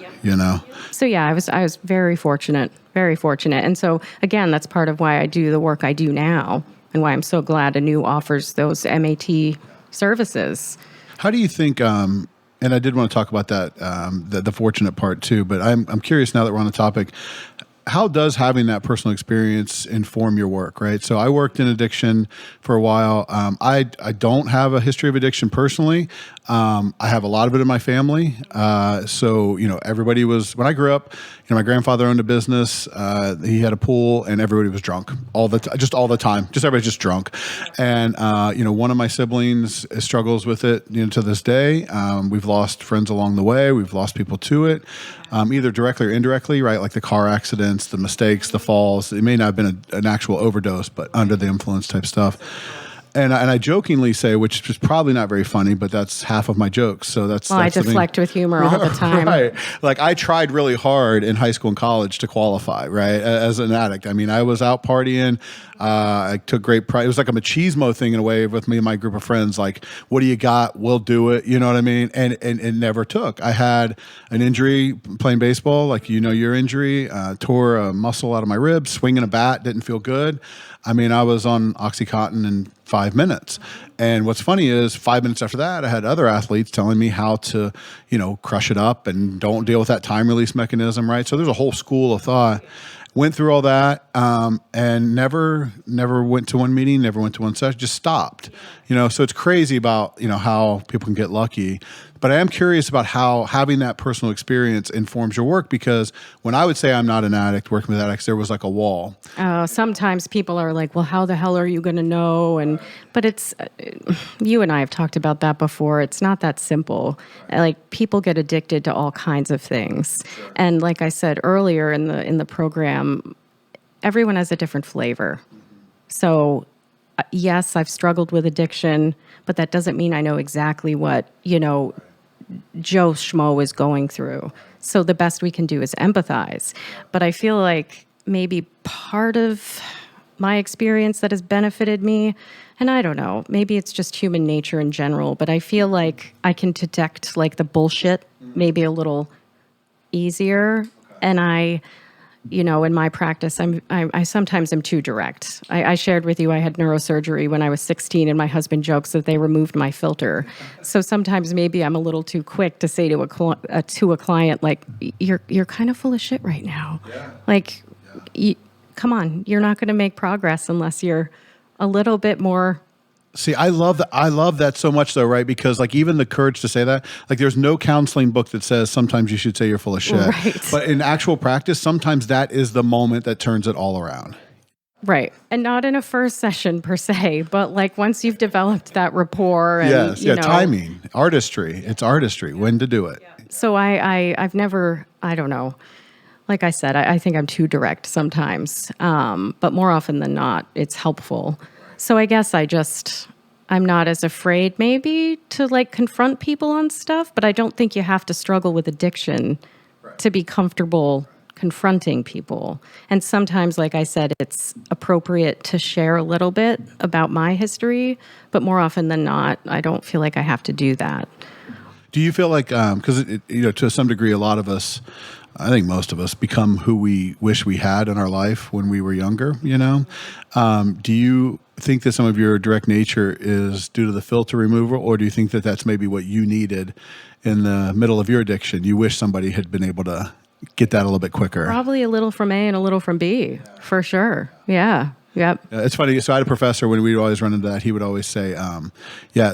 So I was very fortunate, very fortunate. And so again, that's part of why I do the work I do now and why I'm so glad ANEW offers those MAT services. How do you think, and I did want to talk about that, the fortunate part too, but I'm curious now that we're on the topic, how does having that personal experience inform your work, right? So I worked in addiction for a while. I don't have a history of addiction personally. I have a lot of it in my family. Everybody was, when I grew up, my grandfather owned a business. He had a pool and everybody was drunk all the time. Just everybody's just drunk. And, one of my siblings struggles with it, to this day. We've lost friends along the way. We've lost people to it, either directly or indirectly, right? Like the car accidents, the mistakes, the falls. It may not have been an actual overdose, but under the influence type stuff. And I jokingly say, which is probably not very funny, but that's half of my jokes. So that's I deflect with humor all the time. Right. Like I tried really hard in high school and college to qualify, right, as an addict. I mean, I was out partying. I took great pride. It was like a machismo thing in a way with me and my group of friends. Like, what do you got? We'll do it. You know what I mean? And it never took. I had an injury playing baseball, like your injury, tore a muscle out of my ribs, swinging a bat, didn't feel good. I mean, I was on Oxycontin in 5 minutes. And what's funny is 5 minutes after that, I had other athletes telling me how to, crush it up and don't deal with that time release mechanism, right? So there's a whole school of thought. Went through all that and never went to one meeting, never went to one session, just stopped. So it's crazy about, how people can get lucky. But I am curious about how having that personal experience informs your work, because when I would say I'm not an addict, working with addicts, there was like a wall. Sometimes people are like, well, how the hell are you going to know? But it's, you and I have talked about that before. It's not that simple. Like, people get addicted to all kinds of things. And like I said earlier in the program, everyone has a different flavor. So yes, I've struggled with addiction, but that doesn't mean I know exactly what, Joe Schmo is going through. So the best we can do is empathize. But I feel like maybe part of my experience that has benefited me, and I don't know, maybe it's just human nature in general, but I feel like I can detect like the bullshit maybe a little easier. And in my practice, I sometimes am too direct. I shared with you I had neurosurgery when I was 16, and my husband jokes that they removed my filter. So sometimes maybe I'm a little too quick to say to a client, like, you're kind of full of shit right now. Yeah. Like, come on, you're not going to make progress unless you're a little bit more. See, I love that. I love that so much, though, right? Because like even the courage to say that, like there's no counseling book that says sometimes you should say you're full of shit. Right. But in actual practice, sometimes that is the moment that turns it all around. Right. And not in a first session per se, but like once you've developed that rapport. And, timing, artistry. It's artistry, when to do it. So I've never, I don't know. Like I said, I think I'm too direct sometimes, but more often than not, it's helpful. So I guess I'm not as afraid maybe to like confront people on stuff, but I don't think you have to struggle with addiction to be comfortable confronting people. And sometimes, like I said, it's appropriate to share a little bit about my history, but more often than not, I don't feel like I have to do that. Do you feel like, because, to some degree, a lot of us, I think most of us, become who we wish we had in our life when we were younger, Do you think that some of your direct nature is due to the filter removal, or do you think that that's maybe what you needed in the middle of your addiction? You wish somebody had been able to get that a little bit quicker. Probably a little from A and a little from B, for sure. Yeah. Yep. It's funny. So I had a professor, when we'd always run into that, he would always say,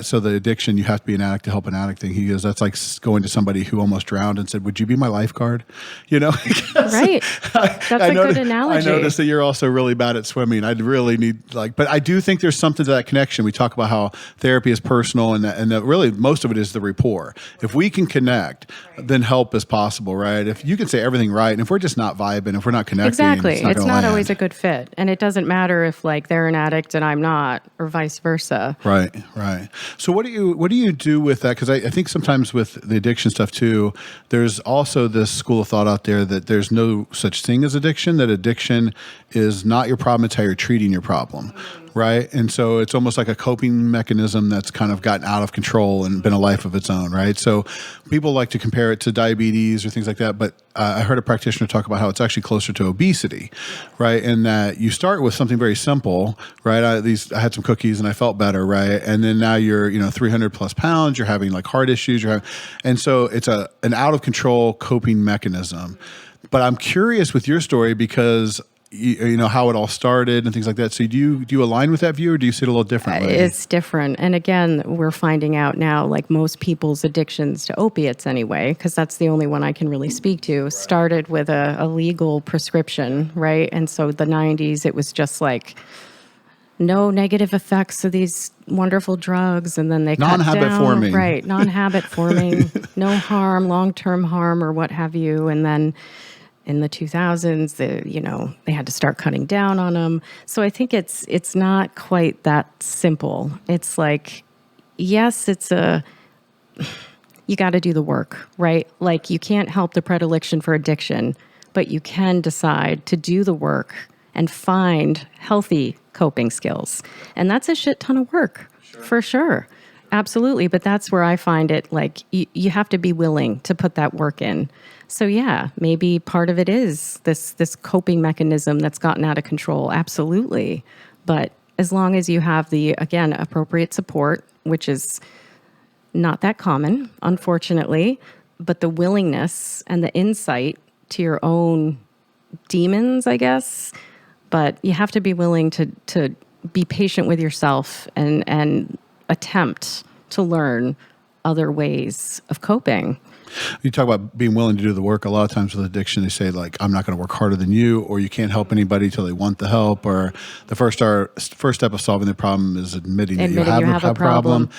so the addiction, you have to be an addict to help an addict thing. He goes, that's like going to somebody who almost drowned and said, would you be my lifeguard? Right. That's a good analogy. I noticed that you're also really bad at swimming. I'd really need but I do think there's something to that connection. We talk about how therapy is personal, and that really most of it is the rapport. If we can connect, then help is possible, right? If you can say everything right, and if we're just not vibing, if we're not connecting, exactly, it's not always a good fit, and it doesn't matter if like they're an addict and I'm not, or vice versa. Right. So what do you do with that? Because I think sometimes with the addiction stuff too, there's also this school of thought out there that there's no such thing as addiction, that addiction is not your problem, it's how you're treating your problem. Right. And so it's almost like a coping mechanism that's kind of gotten out of control and been a life of its own. Right. So people like to compare it to diabetes or things like that. But I heard a practitioner talk about how it's actually closer to obesity. Right. And that you start with something very simple. Right. I had some cookies and I felt better. Right. And then now you're, 300 plus pounds. You're having like heart issues. And so it's an out of control coping mechanism. But I'm curious with your story because how it all started and things like that. So do you align with that view, or do you see it a little differently? It's different. And again, we're finding out now, like most people's addictions to opiates anyway, because that's the only one I can really speak to, started with a legal prescription, right? And so the 90s, it was just like no negative effects of these wonderful drugs. And then they non-habit forming. Right, non-habit forming, no harm, long-term harm or what have you. And then in the 2000s, they had to start cutting down on them. So I think it's not quite that simple. It's like, yes, you got to do the work, right? Like you can't help the predilection for addiction, but you can decide to do the work and find healthy coping skills. And that's a shit ton of work, for sure. Absolutely. But that's where I find it like you have to be willing to put that work in. So yeah, maybe part of it is this coping mechanism that's gotten out of control. Absolutely. But as long as you have the, again, appropriate support, which is not that common, unfortunately, but the willingness and the insight to your own demons, I guess. But you have to be willing to be patient with yourself and attempt to learn other ways of coping. You talk about being willing to do the work. A lot of times with addiction, they say like, I'm not going to work harder than you, or you can't help anybody till they want the help, or the first step of solving the problem is admitting that you have a problem.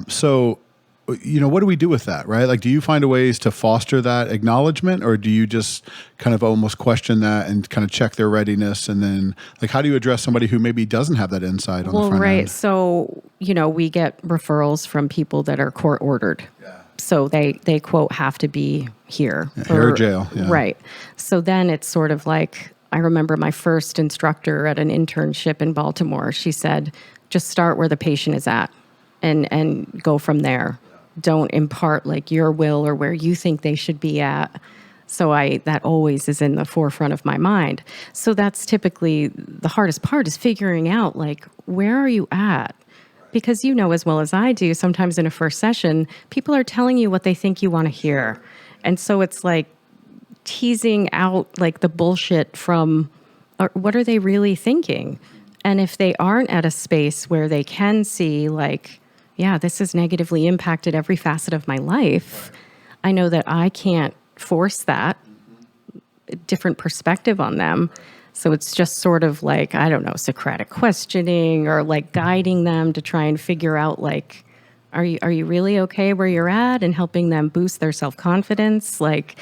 So, what do we do with that, right? Like, do you find ways to foster that acknowledgement, or do you just kind of almost question that and kind of check their readiness? And then, like, how do you address somebody who maybe doesn't have that insight on the front end? So, we get referrals from people that are court ordered. Yeah. So they quote, have to be here. Here or jail. Yeah. Right. So then it's sort of like, I remember my first instructor at an internship in Baltimore, she said, just start where the patient is at and go from there. Don't impart like your will or where you think they should be at. So that always is in the forefront of my mind. So that's typically the hardest part, is figuring out like, where are you at? Because as well as I do, sometimes in a first session, people are telling you what they think you want to hear. And so it's like teasing out like the bullshit from, what are they really thinking? And if they aren't at a space where they can see like, yeah, this has negatively impacted every facet of my life, I know that I can't force that different perspective on them. So it's just sort of like, I don't know, Socratic questioning, or like guiding them to try and figure out like, are you really okay where you're at, and helping them boost their self-confidence. Like,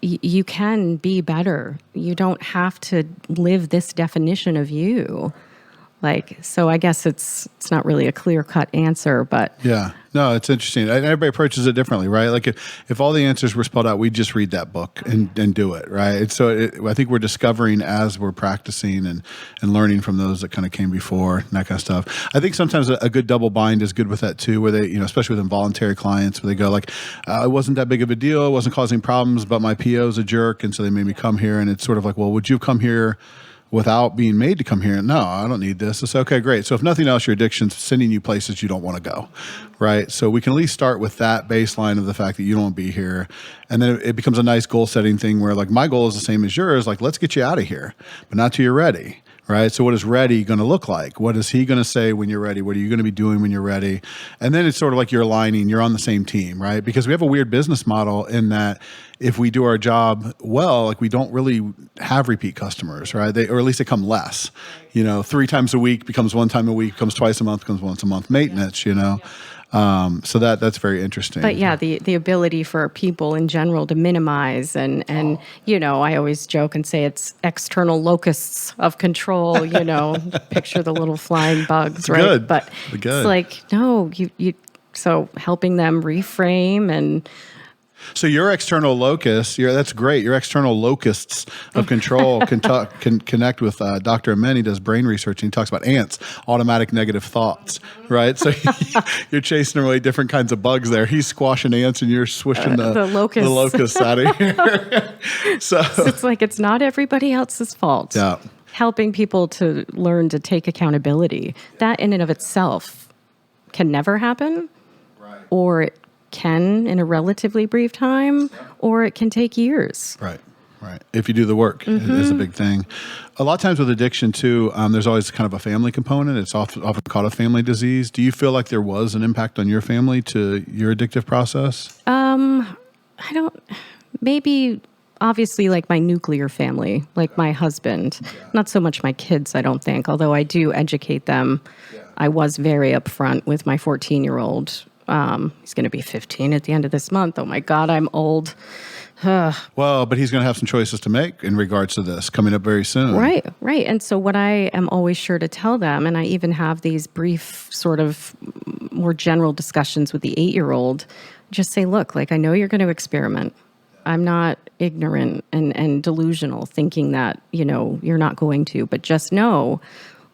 you can be better. You don't have to live this definition of you. Like, so I guess it's not really a clear-cut answer, but... Yeah. No, it's interesting. And everybody approaches it differently, right? Like if all the answers were spelled out, we'd just read that book and do it, right? And so I think we're discovering as we're practicing and learning from those that kind of came before and that kind of stuff. I think sometimes a good double bind is good with that too, where they, especially with involuntary clients, where they go like, it wasn't that big of a deal, it wasn't causing problems, but my PO's a jerk, and so they made me come here. And it's sort of like, well, would you come here without being made to come here? No, I don't need this. It's okay, great. So if nothing else, your addiction's sending you places you don't want to go, right? So we can at least start with that baseline of the fact that you don't want to be here. And then it becomes a nice goal setting thing where like my goal is the same as yours. Like, let's get you out of here, but not till you're ready. Right. So what is ready going to look like? What is he going to say when you're ready? What are you going to be doing when you're ready? And then it's sort of like you're aligning, you're on the same team, right? Because we have a weird business model in that if we do our job well, like we don't really have repeat customers, right? Or at least they come less, 3 times a week becomes 1 time a week, becomes twice a month, becomes once a month maintenance, So that's very interesting. But yeah, the ability for people in general to minimize and I always joke and say it's external locusts of control, picture the little flying bugs, right? Good. But it's like, no, so helping them reframe and... So your external locus, that's great. Your external locusts of control can connect with Dr. Amenn. He does brain research, and he talks about ants, automatic negative thoughts, right? So you're chasing really different kinds of bugs there. He's squashing ants, and you're swishing the locusts out of here. So it's like it's not everybody else's fault. Yeah. Helping people to learn to take accountability. That in and of itself can never happen, right? Or it can in a relatively brief time, or it can take years. Right. If you do the work, is a big thing. A lot of times with addiction too, there's always kind of a family component. It's often called a family disease. Do you feel like there was an impact on your family to your addictive process? Maybe obviously like my nuclear family, like my husband, not so much my kids, I don't think, although I do educate them. I was very upfront with my 14-year-old. He's going to be 15 at the end of this month. Oh my God, I'm old. Well, but he's going to have some choices to make in regards to this coming up very soon. Right. And so what I am always sure to tell them, and I even have these brief sort of more general discussions with the 8-year-old, just say, look, like I know you're going to experiment. I'm not ignorant and delusional thinking that, you're not going to, but just know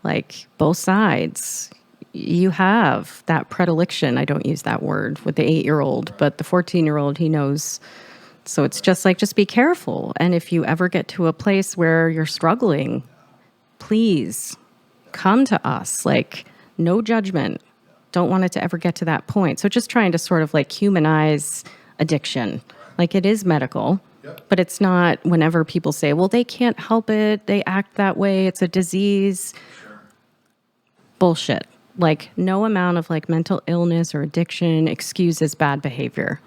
like both sides, you have that predilection. I don't use that word with the 8-year-old, but the 14-year-old, he knows. So it's just like, just be careful. And if you ever get to a place where you're struggling, please come to us. Like, no judgment. Don't want it to ever get to that point. So just trying to sort of like humanize addiction. Like, it is medical, but it's not whenever people say, well, they can't help it. They act that way. It's a disease. Bullshit. Like no amount of like mental illness or addiction excuses bad behavior.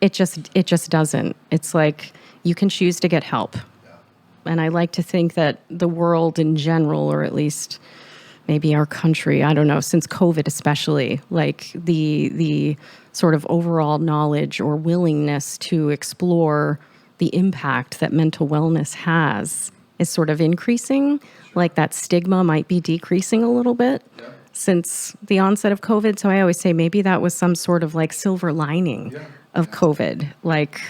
It just doesn't. It's like you can choose to get help. And I like to think that the world in general, or at least maybe our country, I don't know, since COVID especially, like the sort of overall knowledge or willingness to explore the impact that mental wellness has is sort of increasing. Like that stigma might be decreasing a little bit since the onset of COVID. So I always say maybe that was some sort of like silver lining of COVID.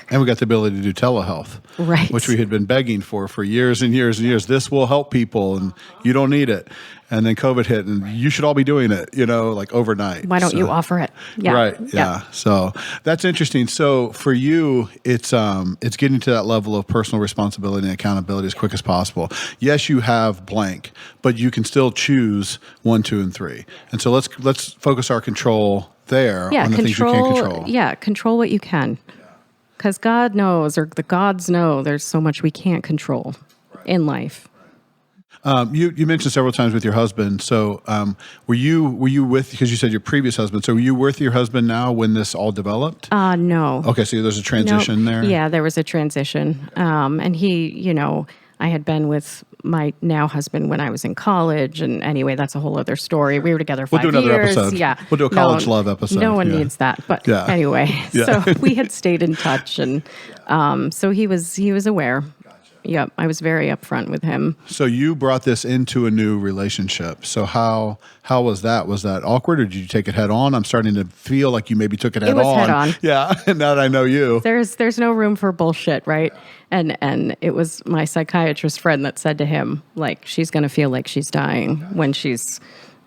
And we got the ability to do telehealth, right, which we had been begging for years and years and years. This will help people and you don't need it. And then COVID hit and you should all be doing it, like overnight. Why don't you offer it? Yeah. Right. Yeah. So that's interesting. So for you, it's getting to that level of personal responsibility and accountability as quick as possible. Yes, you have blank, but you can still choose 1, 2, and 3. And so let's focus our control there on the things you can't control. Yeah, control what you can. Because God knows, or the gods know, there's so much we can't control in life. You mentioned several times with your husband. So were you with, because you said your previous husband, so were you with your husband now when this all developed? No. Okay, so there's a transition there? Yeah, there was a transition. And he, I had been with my now husband when I was in college. And anyway, that's a whole other story. We were together 5 years. We'll do another episode. Yeah. We'll do a college love episode. No one needs that. But anyway, so we had stayed in touch. And so he was aware. Yep, I was very upfront with him. So you brought this into a new relationship. So how was that? Was that awkward, or did you take it head on? I'm starting to feel like you maybe took it head on. It was head on. Yeah, now that I know you. There's no room for bullshit, right? And it was my psychiatrist friend that said to him, like, she's going to feel like she's dying when she's,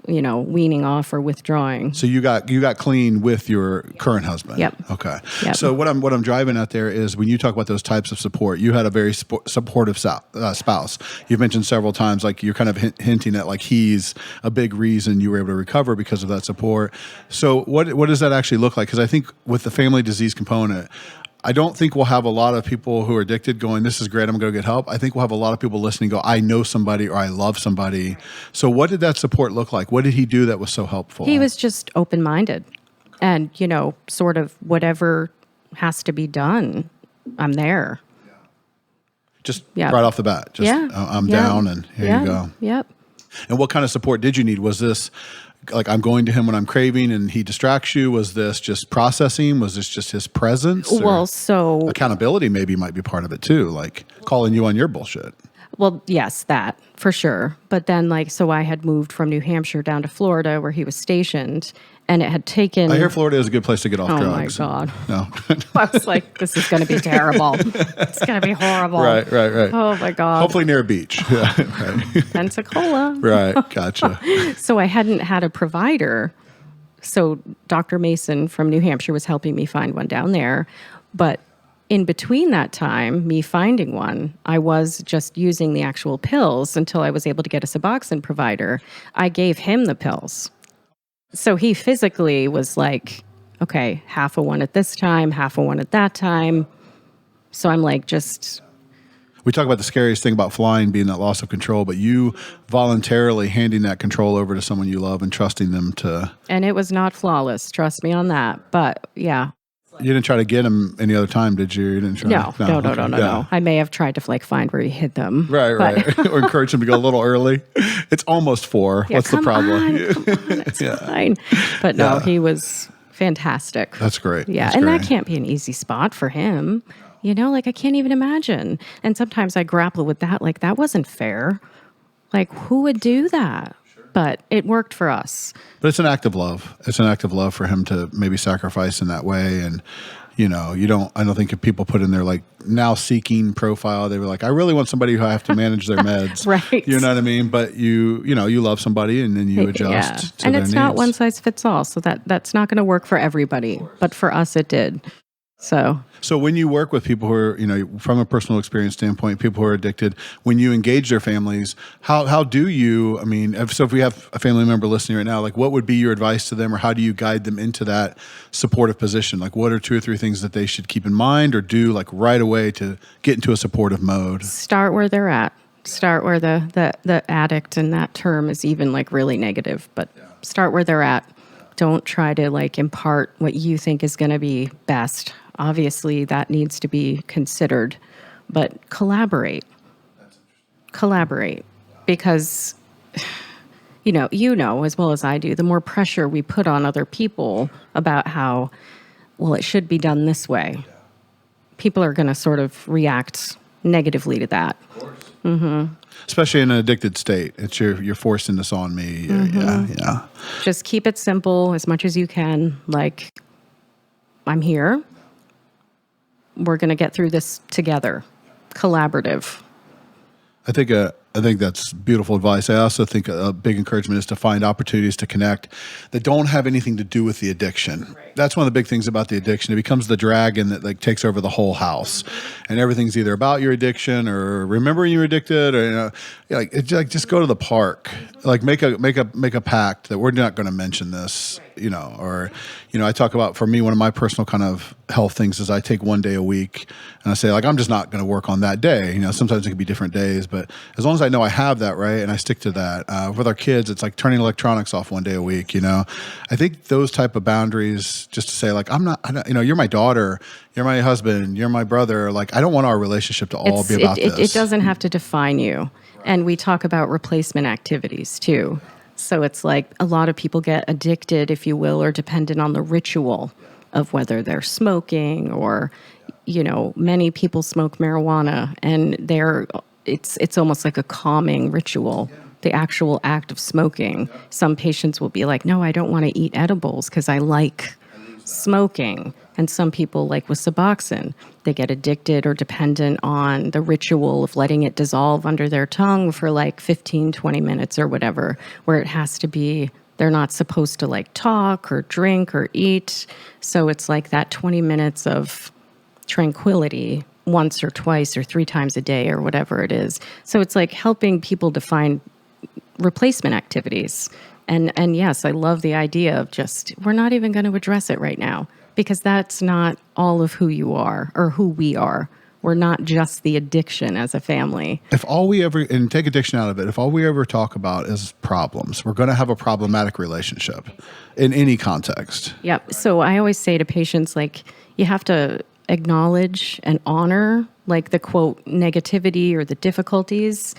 weaning off or withdrawing. So you got clean with your current husband. Yep. Okay. Yep. So what I'm driving at there is when you talk about those types of support, you had a very supportive spouse. You've mentioned several times, like you're kind of hinting at like he's a big reason you were able to recover because of that support. So what does that actually look like? Because I think with the family disease component, I don't think we'll have a lot of people who are addicted going, this is great, I'm going to go get help. I think we'll have a lot of people listening go, I know somebody or I love somebody. So what did that support look like? What did he do that was so helpful? He was just open-minded and, sort of whatever has to be done, I'm there. Just right off the bat. I'm down and here you go. Yep. And what kind of support did you need? Was this like I'm going to him when I'm craving and he distracts you? Was this just processing? Was this just his presence? Well, so accountability maybe might be part of it too, like calling you on your bullshit. Well, yes, that for sure. But then so I had moved from New Hampshire down to Florida where he was stationed, and it had taken... I hear Florida is a good place to get off drugs. Oh my God. No. I was like, this is going to be terrible. It's going to be horrible. Right. Oh my God. Hopefully near a beach. Yeah, right. Pensacola. Right, gotcha. So I hadn't had a provider. So Dr. Mason from New Hampshire was helping me find one down there. But in between that time, me finding one, I was just using the actual pills until I was able to get a Suboxone provider. I gave him the pills. So he physically was like, okay, half of one at this time, half of one at that time. So I'm like, just... We talk about the scariest thing about flying being that loss of control, but you voluntarily handing that control over to someone you love and trusting them to... And it was not flawless, trust me on that. But yeah. You didn't try to get him any other time, did you? You didn't try No. I may have tried to find where he hid them. Right. Or encourage him to go a little early. It's almost 4. Yeah, what's the problem? Come on, it's fine. But no, he was fantastic. That's great. Yeah, That's and great. that can't be an easy spot for him. I can't even imagine. And sometimes I grapple with that. Like, that wasn't fair. Like, who would do that? But it worked for us. But it's an act of love. It's an act of love for him to maybe sacrifice in that way. And, I don't think if people put in their like now seeking profile, they were like, I really want somebody who I have to manage their meds. Right. You know what I mean? But you love somebody and then you adjust to and their it's not needs. one size fits all. So that's not going to work for everybody. But for us, it did. So when you work with people who are, from a personal experience standpoint, people who are addicted, when you engage their families, how do you, if we have a family member listening right now, like what would be your advice to them or how do you guide them into that supportive position? Like what are 2 or 3 things that they should keep in mind or do like right away to get into a supportive mode? Start where they're at. Start where the addict in that term is even like really negative, but Start where they're at. Don't try to like impart what you think is going to be best. Obviously, that needs to be considered, but collaborate. Collaborate, because you know as well as I do, the more pressure we put on other people about how, well, it should be done this way, people are going to sort of react negatively to that. Especially in an addicted state. It's you're forcing this on me. Yeah. Just keep it simple as much as you can. Like, I'm here. We're going to get through this together. Collaborative. I think that's beautiful advice. I also think a big encouragement is to find opportunities to connect that don't have anything to do with the addiction. Right. That's one of the big things about the addiction. It becomes the dragon that like takes over the whole house, and everything's either about your addiction or remembering you're addicted, or just go to the park. Like make a pact that we're not going to mention this. I talk about, for me, one of my personal kind of health things is I take one day a week and I say, like, I'm just not going to work on that day. Sometimes it can be different days, but as long as I know I have that, right, and I stick to that. With our kids, it's like turning electronics off one day a week. I think those type of boundaries, just to say, like, you're my daughter, you're my husband, you're my brother. Like, I don't want our relationship to all be about this. It doesn't have to define you. And we talk about replacement activities too. So it's like a lot of people get addicted, if you will, or dependent on the ritual of whether they're smoking or, many people smoke marijuana, and it's almost like a calming ritual, the actual act of smoking. Some patients will be like, no, I don't want to eat edibles because I like smoking. And some people, like with Suboxone, they get addicted or dependent on the ritual of letting it dissolve under their tongue for like 15, 20 minutes or whatever, where it has to be, they're not supposed to like talk or drink or eat. So it's like that 20 minutes of tranquility once or twice or 3 times a day or whatever it is. So it's like helping people define replacement activities. And yes, I love the idea of just, we're not even going to address it right now, because that's not all of who you are or who we are. We're not just the addiction as a family. If all we ever, and take addiction out of it, if all we ever talk about is problems, we're going to have a problematic relationship in any context. Yep. So I always say to patients, like, you have to acknowledge and honor, like, the quote negativity or the difficulties,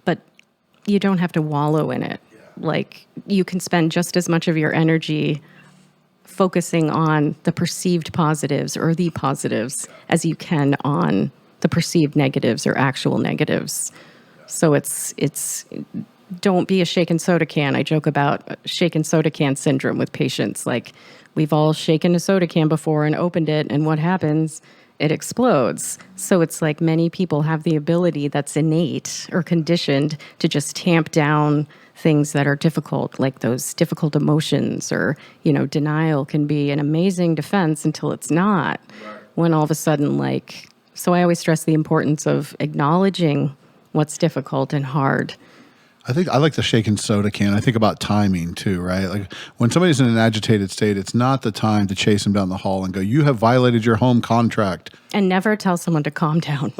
but you don't have to wallow in it. Like, you can spend just as much of your energy focusing on the perceived positives or the positives as you can on the perceived negatives or actual negatives. So it's don't be a shaken soda can. I joke about shaken soda can syndrome with patients. Like, we've all shaken a soda can before and opened it, and what happens? It explodes. So it's like many people have the ability that's innate or conditioned to just tamp down things that are difficult, like those difficult emotions, or, denial can be an amazing defense until it's not. Right. When all of a sudden, so I always stress the importance of acknowledging what's difficult and hard. I think I like the shaken soda can. I think about timing too, right? Like, when somebody's in an agitated state, it's not the time to chase them down the hall and go, you have violated your home contract. And never tell someone to calm down.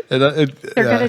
They're going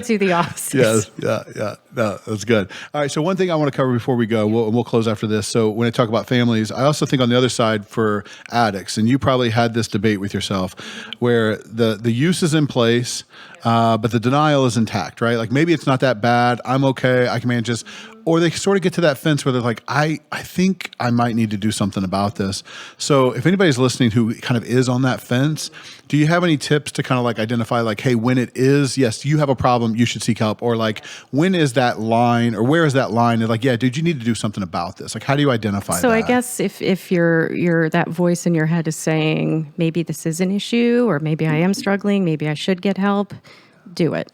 to do the opposite. Yeah. No, that's good. All right. So one thing I want to cover before we go, we'll close after this. So when I talk about families, I also think on the other side for addicts, and you probably had this debate with yourself, where the use is in place, but the denial is intact, right? Like, maybe it's not that bad. I'm okay. I can manage this. Or they sort of get to that fence where they're like, I think I might need to do something about this. So if anybody's listening who kind of is on that fence, do you have any tips to kind of like identify, like, hey, when it is, yes, you have a problem, you should seek help? Or like, when is that line, or where is that line? They're like, yeah, dude, you need to do something about this. Like, how do you identify that? So I guess if you're that voice in your head is saying, maybe this is an issue, or maybe I am struggling, maybe I should get help, do it.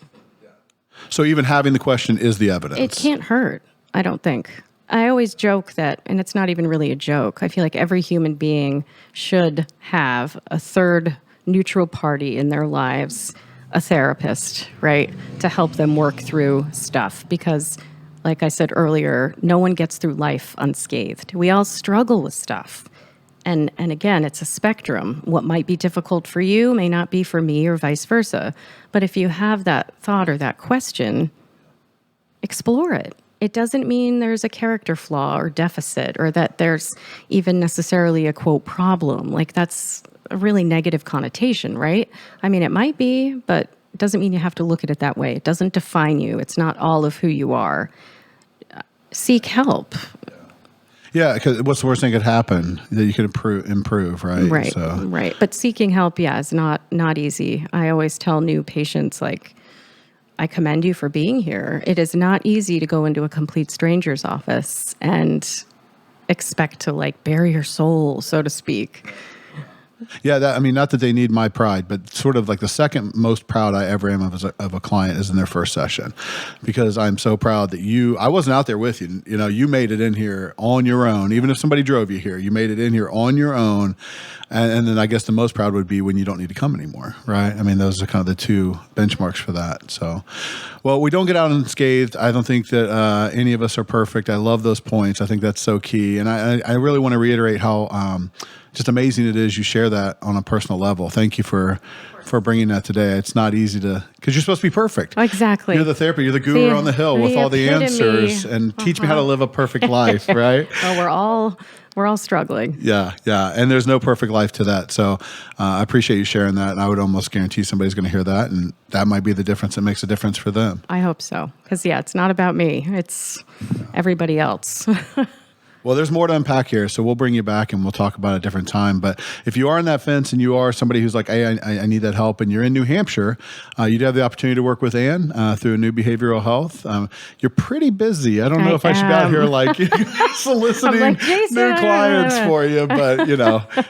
So even having the question is the evidence. It can't hurt, I don't think. I always joke that, and it's not even really a joke, I feel like every human being should have a third neutral party in their lives, a therapist, right, to help them work through stuff. Because, like I said earlier, no one gets through life unscathed. We all struggle with stuff. And again, it's a spectrum. What might be difficult for you may not be for me, or vice versa. But if you have that thought or that question, explore it. It doesn't mean there's a character flaw or deficit or that there's even necessarily a quote problem. Like that's a really negative connotation, right? I mean, it might be, but it doesn't mean you have to look at it that way. It doesn't define you. It's not all of who you are. Seek help. Yeah, because what's the worst thing that could happen? That you could improve, right? Right, So. right. But seeking help, yeah, is not easy. I always tell new patients, like, I commend you for being here. It is not easy to go into a complete stranger's office and expect to, like, bare your soul, so to speak. Yeah, I mean, not that they need my pride, but sort of like the second most proud I ever am of a client is in their first session, because I'm so proud that I wasn't out there with you. You know, you made it in here on your own. Even if somebody drove you here, you made it in here on your own. And then I guess the most proud would be when you don't need to come anymore, right? I mean, those are kind of the two benchmarks for that. So, well, we don't get out unscathed. I don't think that any of us are perfect. I love those points. I think that's so key. And I really want to reiterate how just amazing it is you share that on a personal level. Thank you for bringing that today. It's not easy because you're supposed to be perfect. Exactly. You're the therapist. You're the guru on the hill with all the answers and teach me how to live a perfect life, right? Well, we're all struggling. Yeah. And there's no perfect life to that. So I appreciate you sharing that. And I would almost guarantee somebody's going to hear that. And that might be the difference that makes a difference for them. I hope so. Because, it's not about me. It's everybody else. Well, there's more to unpack here, so we'll bring you back and we'll talk about it at a different time. But if you are on that fence and you are somebody who's like, hey, I need that help, and you're in New Hampshire, you do have the opportunity to work with Ann through a new behavioral health. You're pretty busy. I don't know if I should be out here like soliciting new clients for you, but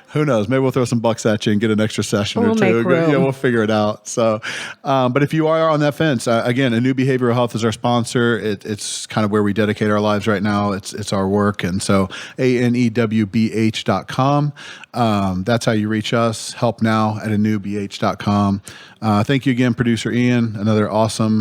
who knows? Maybe we'll throw some bucks at you and get an extra session or two. Yeah, we'll figure it out. So, but if you are on that fence, again, a new behavioral health is our sponsor. It's kind of where we dedicate our lives right now. It's our work. And so ANEWBH.com. That's how you reach us. Help now at anewbh.com. Thank you again, producer Ian. Another awesome.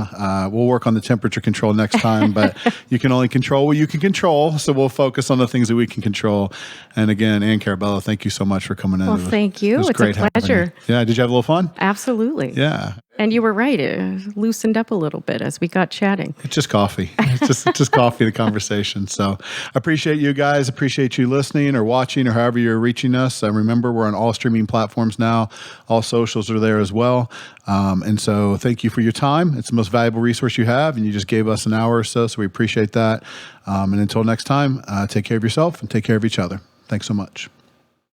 We'll work on the temperature control next time, but you can only control what you can control. So we'll focus on the things that we can control. And again, Ann Carabello, thank you so much for coming in. Well, thank you. It's a pleasure. Yeah. Did you have a little fun? Absolutely. Yeah. And you were right. It loosened up a little bit as we got chatting. It's just coffee. It's just coffee and a conversation. So I appreciate you guys. Appreciate you listening or watching or however you're reaching us. Remember, we're on all streaming platforms now. All socials are there as well. And so thank you for your time. It's the most valuable resource you have, and you just gave us an hour or so we appreciate that. And until next time, take care of yourself and take care of each other. Thanks so much.